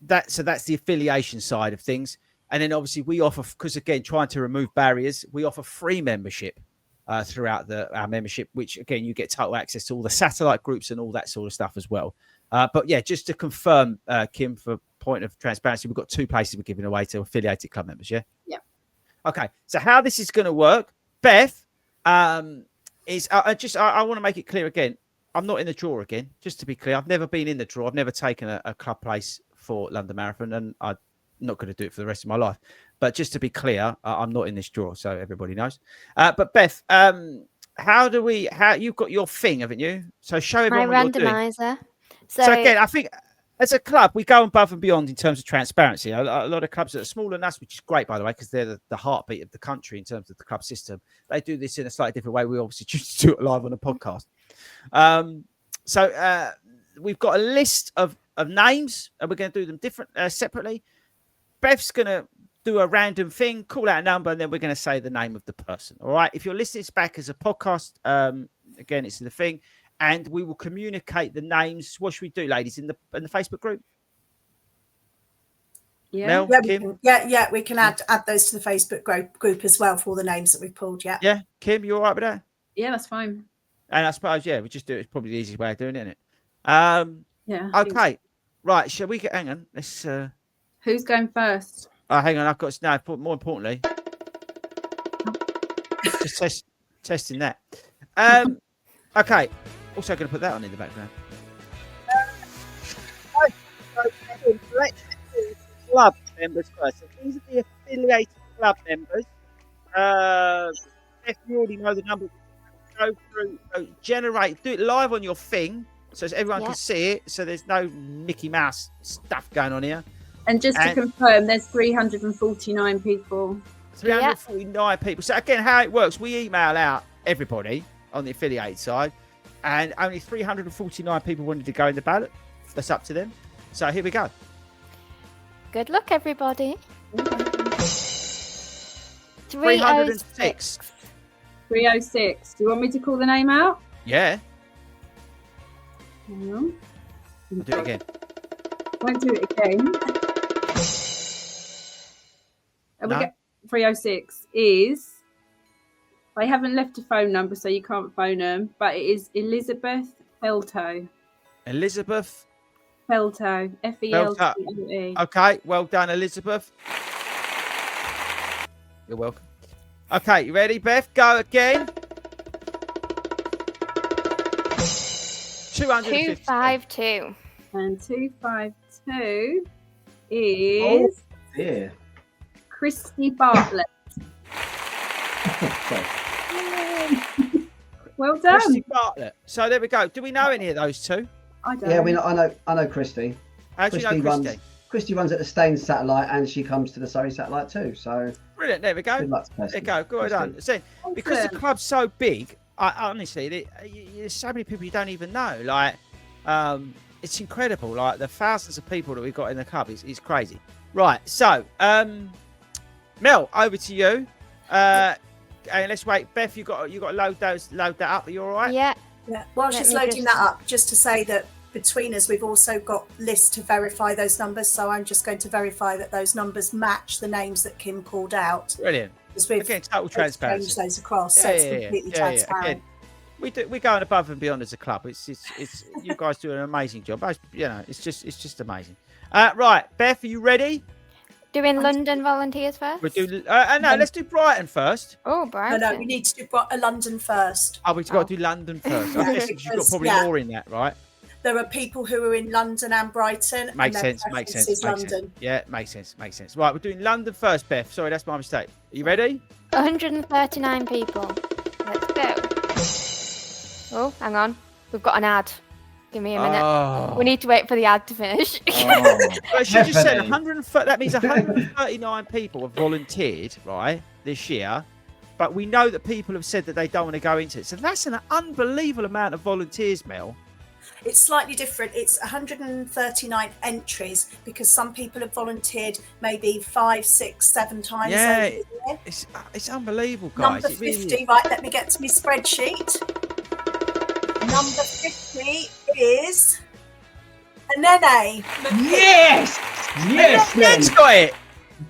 that's the affiliation side of things. And then obviously we offer, because again, trying to remove barriers, we offer free membership throughout our membership, which again, you get total access to all the satellite groups and all that sort of stuff as well. But yeah, just to confirm, Kim, for point of transparency, we've got 2 places we're giving away to affiliated club members. Yeah. Yeah. Okay. So how this is going to work, Beth, is I want to make it clear again. I'm not in the draw again. Just to be clear, I've never been in the draw. I've never taken a club place for London Marathon, and I'm not going to do it for the rest of my life. But just to be clear, I'm not in this draw, so everybody knows. But Beth, how you've got your thing, haven't you? So show everyone My what you're doing. randomizer. So again, I think as a club, we go above and beyond in terms of transparency. A lot of clubs that are smaller than us, which is great, by the way, because they're the heartbeat of the country in terms of the club system. They do this in a slightly different way. We obviously choose to do it live on a podcast. So we've got a list of names, and we're going to do them separately. Beth's going to do a random thing, call out a number, and then we're going to say the name of the person. All right. If you're listening back as a podcast, again, it's the thing, and we will communicate the names. What should we do, ladies, in the Facebook group? Yeah. Mel, Yeah, Kim? we can add those to the Facebook group as well for all the names that we've pulled. Yeah. Yeah. Kim, you all right with that? Yeah, that's fine. And I suppose, yeah, we just do it. It's probably the easiest way of doing it, isn't it? Yeah. Okay. Right. Shall we get, hang on. Let's, Who's going first? hang on. I've got now. More importantly, just testing that. Okay. Also, going to put that on in the background. Club members first. So these are the affiliated club members. If you already know the number, go through, do it live on your thing, so everyone can see it. So there's no Mickey Mouse stuff going on here. And just to confirm, there's 349 people. 349 people. So again, how it works, we email out everybody on the affiliate side, and only 349 people wanted to go in the ballot. That's up to them. So here we go. Good luck, everybody. 306. 306. Do you want me to call the name out? Yeah. Hang on. I'll do it again. Won't do it again. 306 is, they haven't left a phone number, so you can't phone them, but it is Elizabeth Felto. Elizabeth Felto. Felto. Okay, well done, Elizabeth. You're welcome. Okay, you ready, Beth? Go again. 252. And 252 is Christy Bartlett. Well done. Christy Bartlett. So there we go. Do we know any of those two? I don't. Yeah, I know Christy. How do you know Christy? Christy runs at the Staines satellite, and she comes to the Surrey satellite too. So brilliant. There we go. Good luck to there you go. Good on. So, because the club's so big, honestly, there's so many people you don't even know. Like, it's incredible. Like the thousands of people that we've got in the club is crazy. Right. So, Mel, over to you. And let's wait. Beth, you got to load that up. Are you all right? Yeah. Yeah. While she's loading that up, just to say that between us, we've also got lists to verify those numbers. So I'm just going to verify that those numbers match the names that Kim called out. Brilliant. Again, total transparency. Changed those across, so it's completely transparent. Again, we're going above and beyond as a club. It's you guys do an amazing job. It's just amazing. Right, Beth, are you ready? Doing London volunteers first? We'll do. No, let's do Brighton first. Oh, Brighton. No, we need to do London first. Oh, we've got to do London first. I guess you've got probably more in that, right? There are people who are in London and Brighton. Makes sense. Yeah, makes sense. Right, we're doing London first, Beth. Sorry, that's my mistake. Are you ready? 139 people. Let's go. Oh, hang on. We've got an ad. Give me a minute. Oh. We need to wait for the ad to finish. But she just said Definitely. 130. That means 139 people have volunteered, right, this year. But we know that people have said that they don't want to go into it. So that's an unbelievable amount of volunteers, Mel. It's slightly different. It's 139 entries because some people have volunteered maybe 5, 6, 7 times Yeah, over the year. it's unbelievable, guys. Number It really 50, is. right, let me get to my spreadsheet. Number 50 is Nene. Yes! Yes, Nen's Nen. got it.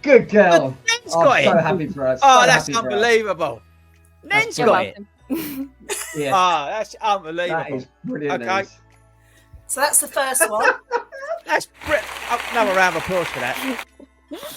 Good girl. Nen's I'm got so it. happy for us. Oh, so that's happy for us. unbelievable. Nen's You're got it. Yes, Oh, that's that unbelievable. is brilliant. Okay. news. So that's the first one. That's another round of applause for that.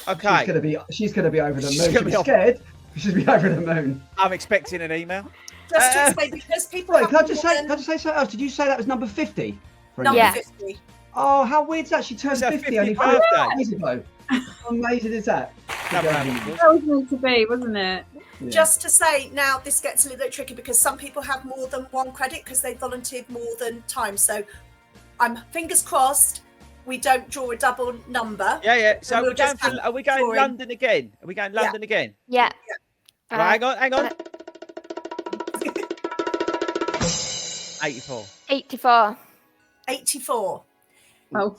Okay, She's gonna be over the She's moon. gonna be She's scared. She'll be over the moon. I'm expecting an email. Just to explain, because people Wait, have can I just more say than something else? Did you say that was number 50? number Yeah. 50. Oh, how weird is that? She turned It's her 50 only 50th 5 birthday. days ago. How amazing is that? Another round of applause. That was meant to be, wasn't it? Yeah. Just to say, now this gets a little bit tricky because some people have more than one credit because they volunteered more than time. So I'm fingers crossed we don't draw a double number. Yeah. So And we'll just are we going drawing. London again? Are we going London again? Yeah. Right, hang on. 84. 84. 84. Oh,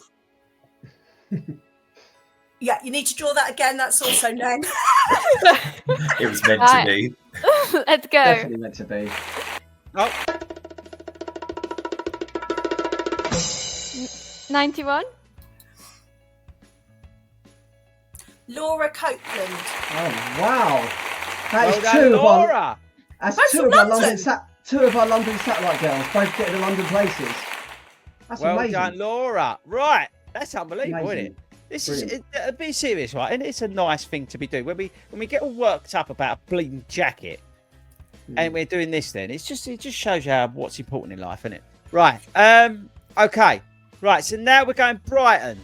Yeah, you need to draw that again. That's also known. It was meant Right. to be. Let's go. Definitely meant to be. Oh, 91. Laura Copeland. Oh wow! That is well done, two of our, Laura. that's Both two from of our London. two of our London satellite girls, both getting the London places. That's Well amazing. done, Laura. Right, that's unbelievable, Amazing. isn't it? This Brilliant. is be serious, right? And it's a nice thing to be doing when we get all worked up about a bleeding jacket, and we're doing this. Then it just shows you what's important in life, isn't it? Right. Okay. Right. So now we're going Brighton.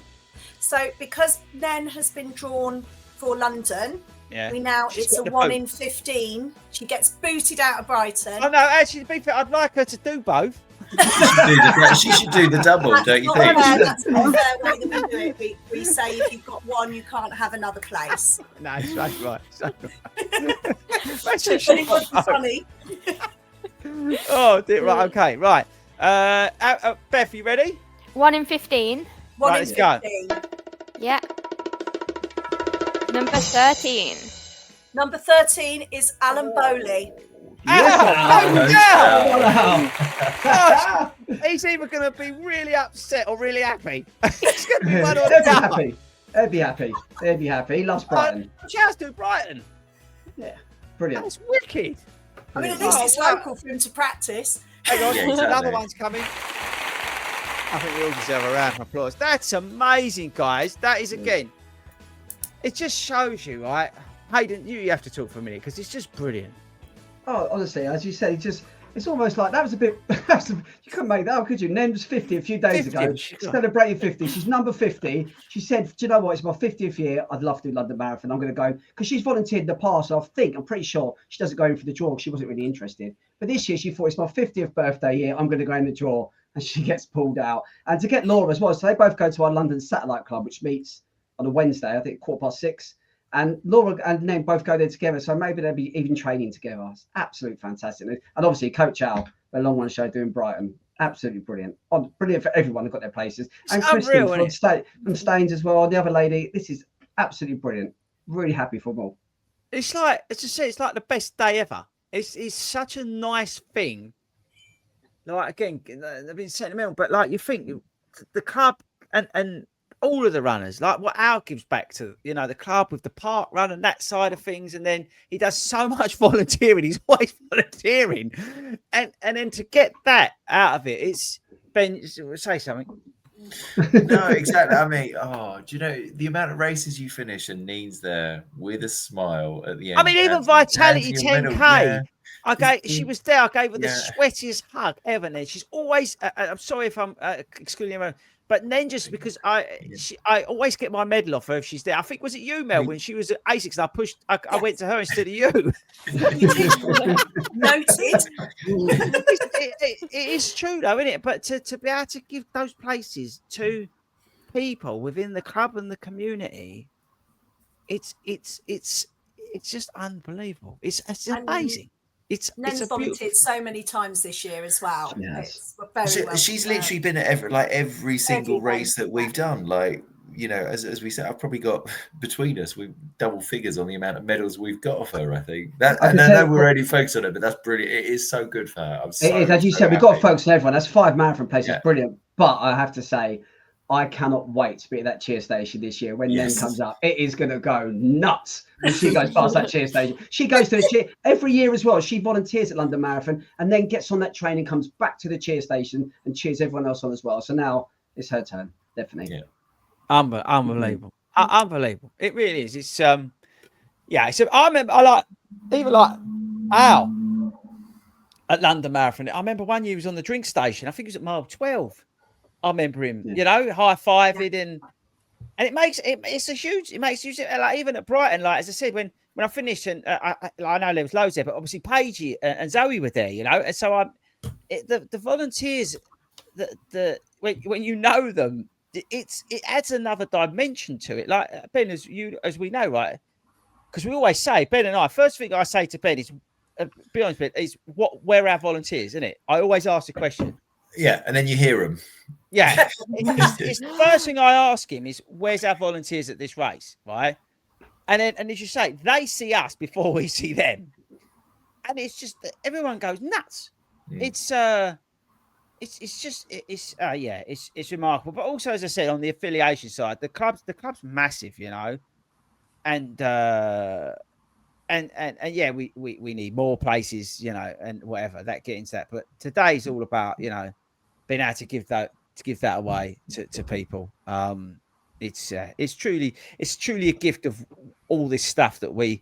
So because Nen has been drawn for London, Yeah. She's it's got a the 1 boat. in 15. She gets booted out of Brighton. Oh no, actually, to be fair, I'd like her to do both. She should do the double, don't you Not think? fair, that's not a fair way that we do it. We say if you've got one, you can't have another place. No, that's right. But it would be funny. Oh, dear, right. Okay. Right. Beth, you ready? 1 in 15. 1 Right, in let's go. 15. Yeah. Number 13. Number 13 is Alan Bowley. Wow. He's either going to be really upset or really happy. He's going to be They'd one or be the other. happy. They'd be happy. They'd be happy. He loves Brighton. Shouts to Brighton. Brilliant. That's wicked. I mean, at least Oh, it's wow. local for him to practice. Hang on, Yeah, exactly. another one's coming. I think we all deserve a round of applause. That's amazing, guys. That is, again, it just shows you, right? Hayden, you have to talk for a minute because it's just brilliant. Oh, honestly, as you said, it's almost like that was a bit. You couldn't make that up, could you? Nen was 50 a few days 50, ago. sure. Celebrating 50. She's number 50. She said, "Do you know what? It's my 50th year. I'd love to do London Marathon. I'm going to go because she's volunteered in the past. So I'm pretty sure she doesn't go in for the draw. She wasn't really interested. But this year she thought it's my 50th birthday year. I'm going to go in the draw, and she gets pulled out. And to get Laura as well. So they both go to our London Satellite Club, which meets on a Wednesday. I think 6:15. And Laura and Nen both go there together, so maybe they'll be even training together. It's absolutely fantastic. And obviously, Coach Al, the long run show doing Brighton, absolutely brilliant. Brilliant for everyone who got their places. And Christine unreal, from Staines as well, the other lady. This is absolutely brilliant. Really happy for them all. It's like, it's like the best day ever. It's such a nice thing. Like, again, they've been sentimental, but like you think the club and all of the runners, like what Al gives back to, the club with the park run and that side of things. And then he does so much volunteering. He's always volunteering. And then to get that out of it, it's Ben, say something. No, exactly. I mean, do you know the amount of races you finish and Neen's there with a smile at the end? I mean, even Vitality 10K. Yeah. She was there. I gave her the Yeah. sweatiest hug ever. And she's always, I'm sorry if I'm excluding her, But then just because I always get my medal off her if she's there. I think, was it you, Mel, when she was at ASICS? I went to her instead of you. Noted. It is true though, isn't it? But to be able to give those places to people within the club and the community, it's just unbelievable. It's amazing. It's Nen's volunteered so many times this year as well. Yes. She's literally been at every single race that we've done. Like, you know, as we said, I've probably got between us, we've double figures on the amount of medals we've got off her. I think that, and I know we're already focused on it, but that's brilliant. It is so good for her. It is, as you said, we've got to focus on everyone. That's 5 marathon places, brilliant. But I have to say, I cannot wait to be at that cheer station this year when Nen comes up. It is going to go nuts when she goes past that cheer station. She goes to the cheer every year as well. She volunteers at London Marathon and then gets on that train and comes back to the cheer station and cheers everyone else on as well. So now it's her turn, definitely. Yeah. Unbelievable. Unbelievable. It really is. It's yeah. So I remember Al at London Marathon. I remember one year he was on the drink station. I think it was at mile 12. I remember him, you know, high-fiving and it makes it makes huge, like even at Brighton, like as I said, when I finished, and I know there was loads there, but obviously Paige and Zoe were there, you know, and so the volunteers, the when you know them, it adds another dimension to it. Like Ben, as we know, right? Because we always say, Ben and I, first thing I say to Ben is, be honest, Ben, is where our volunteers, isn't it? I always ask the question. Yeah, and then you hear them. Yeah, it's the first thing I ask him is, where's our volunteers at this race, right? And as you say, they see us before we see them, and it's just everyone goes nuts. It's remarkable. But also, as I said, on the affiliation side, the club's massive, you know, and yeah, we need more places, you know, and whatever that get into that. But today's all about, you know, being able to give that away to people. It's truly a gift of all this stuff that we've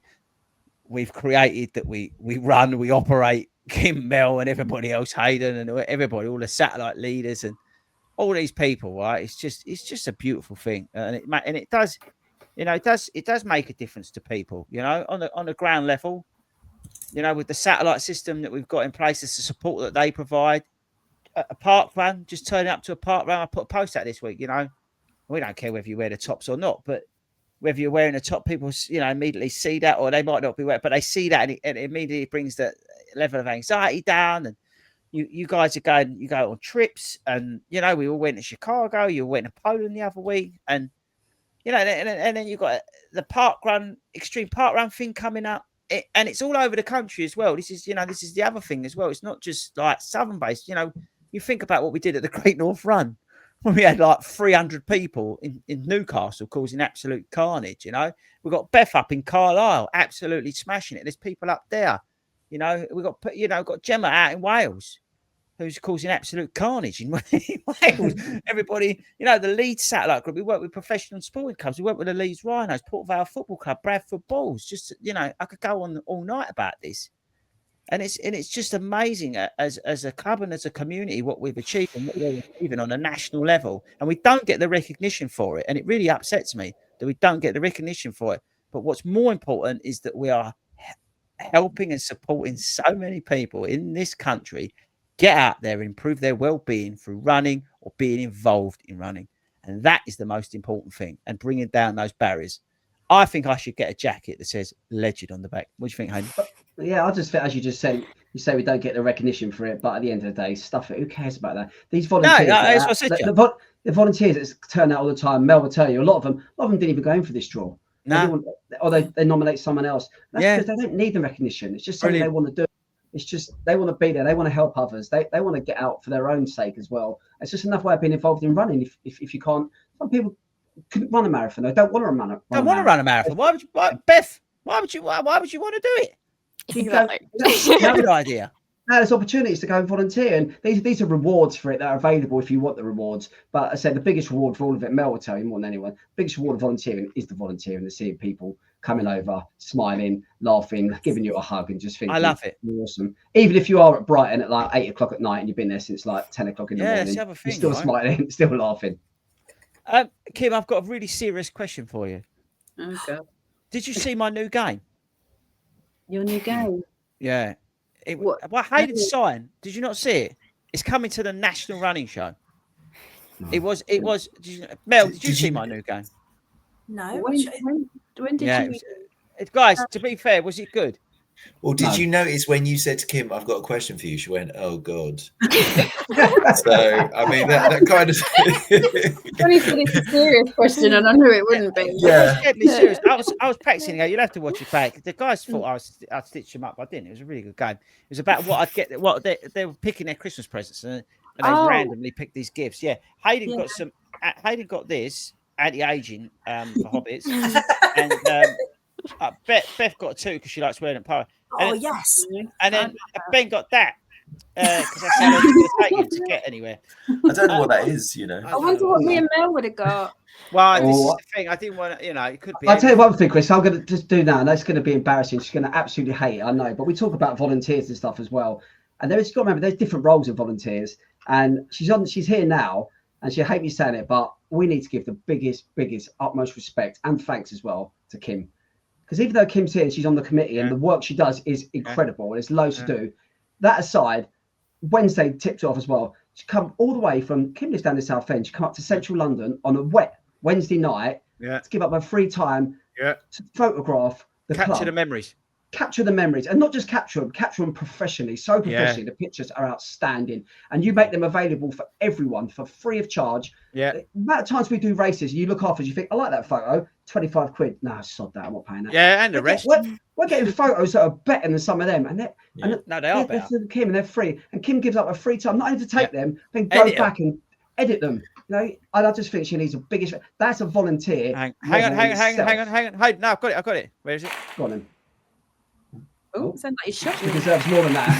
created, that we run, we operate. Kim, Mel, and everybody else, Hayden, and everybody, all the satellite leaders, and all these people. Right? It's just a beautiful thing, and it does. You know, it does make a difference to people, you know, on the ground level, you know, with the satellite system that we've got in place, the support that they provide. A park run, just turning up to a park run. I put a post out this week, you know, we don't care whether you wear the tops or not, but whether you're wearing a top, people, you know, immediately see that, or they might not be wearing, but they see that, and it immediately brings the level of anxiety down. And you guys you go on trips, and, you know, we all went to Chicago, you went to Poland the other week, and, you know, and then you've got the extreme park run thing coming up, and it's all over the country as well. This is the other thing as well. It's not just like Southern based. You know, you think about what we did at the Great North Run when we had like 300 people in Newcastle causing absolute carnage. You know, we got Beth up in Carlisle, absolutely smashing it. There's people up there. You know, got Gemma out in Wales, who's causing absolute carnage in Wales. Everybody, you know, the Leeds satellite group, we work with professional sporting clubs. We work with the Leeds Rhinos, Port Vale Football Club, Bradford Bulls. Just, you know, I could go on all night about this. And it's just amazing as a club and as a community what we've achieved and what we're achieving on a national level. And we don't get the recognition for it. And it really upsets me that we don't get the recognition for it. But what's more important is that we are helping and supporting so many people in this country get out there and improve their well-being through running or being involved in running. And that is the most important thing, and bringing down those barriers. I think I should get a jacket that says Legend on the back. What do you think, Hayden? Yeah, I just think, as you just said, you say we don't get the recognition for it, but at the end of the day, stuff it. Who cares about that? These volunteers, the volunteers that turn out all the time. Mel will tell you, a lot of them didn't even go in for this draw. No. Or they nominate someone else. That's because they don't need the recognition. It's just something they want to do. It's just they want to be there. They want to help others. They want to get out for their own sake as well. It's just another way of being involved in running. If you can't, some people couldn't run a marathon. They don't want to run a marathon. Why would you, Beth? Why would you want to do it? Good idea. Now there's opportunities to go and volunteer, and these are rewards for it that are available if you want the rewards. But I said the biggest reward for all of it, Mel will tell you more than anyone, the biggest reward of volunteering is the volunteering, the seeing people coming over, smiling, laughing, giving you a hug, and just thinking, I love it. Awesome. Even if you are at Brighton at like 8 o'clock at night and you've been there since like 10 o'clock in the morning, it's the other thing, you're still smiling, still laughing. Kim, I've got a really serious question for you. Oh god. Did you see my new game? Your new game. Yeah. What? Well, Hayden's sign. Did you not see it? It's coming to the National Running Show. It was. Mel, did you see my new game? No. When did Yeah, you? guys, to be fair, was it good? Well, did you notice when you said to Kim, "I've got a question for you"? She went, "Oh God." So I mean, that kind of. When he said it's a serious question, and I knew it wouldn't be. Yeah. Deadly serious. I was practicing. You'll have to watch it back. The guys thought I'd stitch them up. I didn't. It was a really good game. It was about what I'd get. What they were picking their Christmas presents, and they randomly picked these gifts. Yeah, Hayden got some. Hayden got this anti-aging for hobbits, and Beth got two because she likes wearing it. Yes. And then Ben got that because that's how long it's going to take him to get anywhere. I don't know what that is. You know. I wonder what me and Mel would have got. Well, this is the thing. I didn't want to. It could be. I'll tell you one thing, Chris. I'm going to just do now, and that's going to be embarrassing. She's going to absolutely hate it, I know. But we talk about volunteers and stuff as well. And you've got to remember, there's different roles in volunteers. And she's here now, and she'll hate me saying it, but we need to give the biggest, utmost respect and thanks as well to Kim. Because even though Kim's here and she's on the committee and the work she does is incredible, there's loads to do. That aside, Wednesday tipped off as well. She come all the way from Kim lives down in South End. She come up to central London on a wet Wednesday night to give up her free time to photograph the club. Capture the memories. Capture the memories, and not just capture them professionally, so professionally. The pictures are outstanding, and you make them available for everyone for free of charge. The amount of times we do races, you look afterwards, you think, I like that photo, 25 quid. No, sod that, I'm not paying that. Yeah, and the rest. We're getting photos that are better than some of them, and they are better. For Kim, and they're free, and Kim gives up her free time not only to take them, then go back and edit them. And I just think she needs the biggest. That's a volunteer. Hang on. Hey, no, I've got it. Where is it? Go on then. Oh, sounds like you're She shocking. deserves more than that.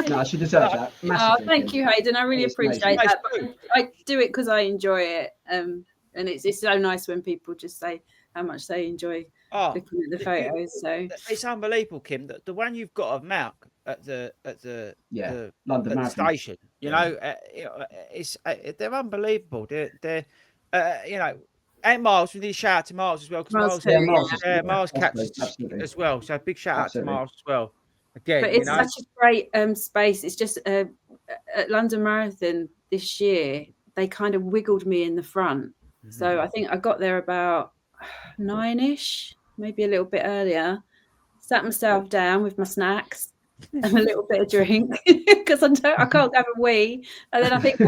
No, she deserves that. Massively. Thank you, Hayden. I really appreciate that. But I do it because I enjoy it. And it's so nice when people just say how much they enjoy looking at the photos. So it's unbelievable, Kim. The one you've got of Malk at the London Marathon station. They're unbelievable. They're and Miles, we need a shout out to Miles as well, because Miles captured as well. So big shout out to Miles as well. Again, but it's such a great space. It's just at London Marathon this year, they kind of wiggled me in the front. Mm-hmm. So I think I got there about 9ish, maybe a little bit earlier. Sat myself down with my snacks and a little bit of drink because I can't have a wee. And then I think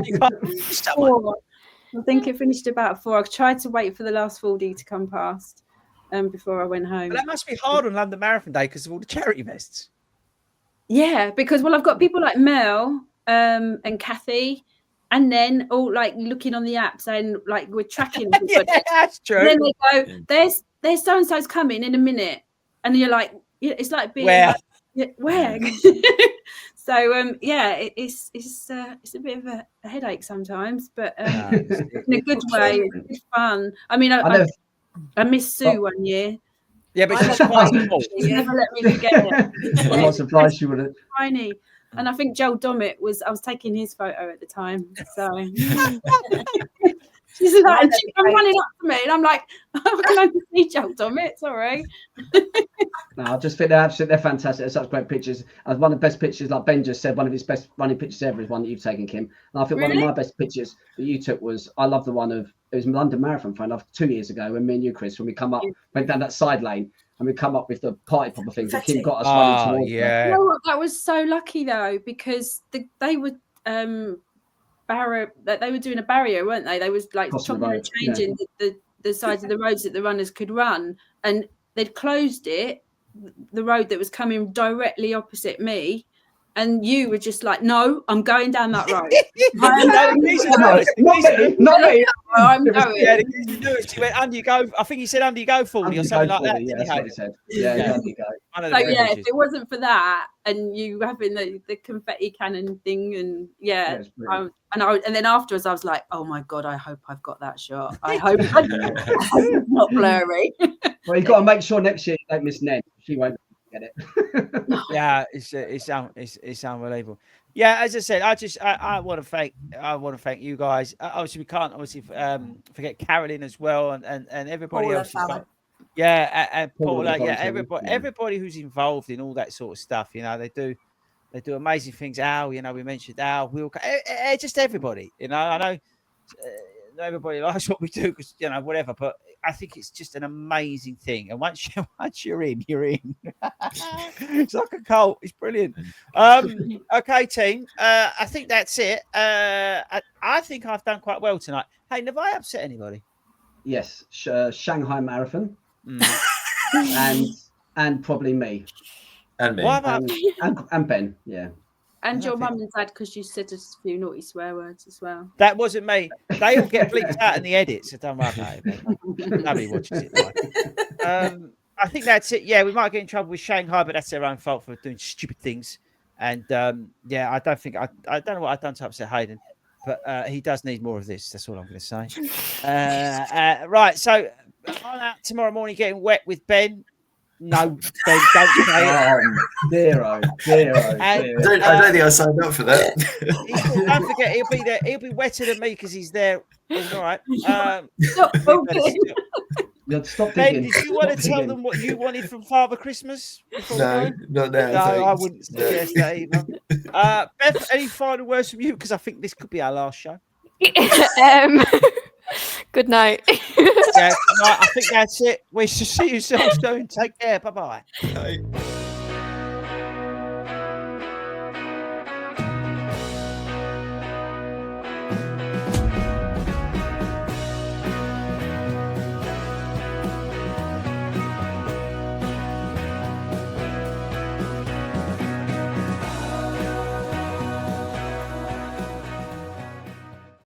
it finished about 4. I tried to wait for the last 4D to come past before I went home. But that must be hard on London Marathon Day because of all the charity vests. Yeah, because I've got people like Mel and Kathy, and then all like looking on the app saying like we're tracking. Yeah, that's true. And then they go, "There's so and so's coming in a minute," and you're like, it's like being where. Where? So it's a bit of a headache sometimes, but in a good way. It's fun. I mean, I missed Sue one year. Yeah, but she's quite small. She never let me forget it. I'm not surprised she would have. Tiny. And I think Joel Dommett I was taking his photo at the time. So she's like, and she's running up to me, and I'm like, how can I see Joel Dommett? Sorry. No, I just think they're fantastic. They're such great pictures. And one of the best pictures, like Ben just said, one of his best running pictures ever is one that you've taken, Kim. And I think one of my best pictures that you took was, I love the one of, it was London Marathon fun 2 years ago when me and you, Chris, when we come up, went down that side lane and we come up with the party popper things and Kim got us running towards them. You know what? That was so lucky though, because they were doing a barrier, weren't they? They was like changing the sides of the roads that the runners could run, and they'd closed the road that was coming directly opposite me, and you were just like, no, I'm going down that road. Not me. I'm going. Yeah, he went, under you go. I think he said under you go 40 or something like that. Yeah, that's what he said. Yeah, under you go. So if it wasn't for that and you having the confetti cannon thing, and and then afterwards I was like, oh my God, I hope I've got that shot. I hope it's not blurry. Well, you've got to make sure next year you don't miss Ned. She won't get it. Yeah, it's unbelievable. Yeah, as I said, I want to thank you guys. Obviously, we can't forget Carolyn as well, and everybody Paula else who's fella. got. Yeah, and Paula Paula, yeah, volunteering, yeah. everybody who's involved in all that sort of stuff. They do amazing things. Al, we mentioned Al, just everybody. I know not everybody likes what we do because whatever, but I think it's just an amazing thing. And once you're in, you're in. It's like a cult. It's brilliant. Okay, team. I think that's it. I think I've done quite well tonight. Hey, have I upset anybody? Yes, Shanghai Marathon, and probably me. And me. Why am I? And Ben, yeah. And your think- mum and dad, because you said a few naughty swear words as well. That wasn't me. They all get bleeped out in the edits, so don't worry about it. Nobody watches it live. I think that's it. Yeah, we might get in trouble with Shanghai, but that's their own fault for doing stupid things. And yeah, I don't think I don't know what I've done to upset Hayden, but he does need more of this. That's all I'm going to say. Right, so I'm out tomorrow morning getting wet with Ben. No, Ben, don't say it. Zero. And, I don't think I signed up for that. Don't forget, he'll be there. He'll be wetter than me because he's there. All right. Stop talking. Stop Ben, digging. did you want to tell them what you wanted from Father Christmas? No, not now. No, I thanks. wouldn't suggest that either. Beth, any final words from you? Because I think this could be our last show. Good night. Yeah, I think that's it. We shall see you soon. Take care. Bye-bye. Bye.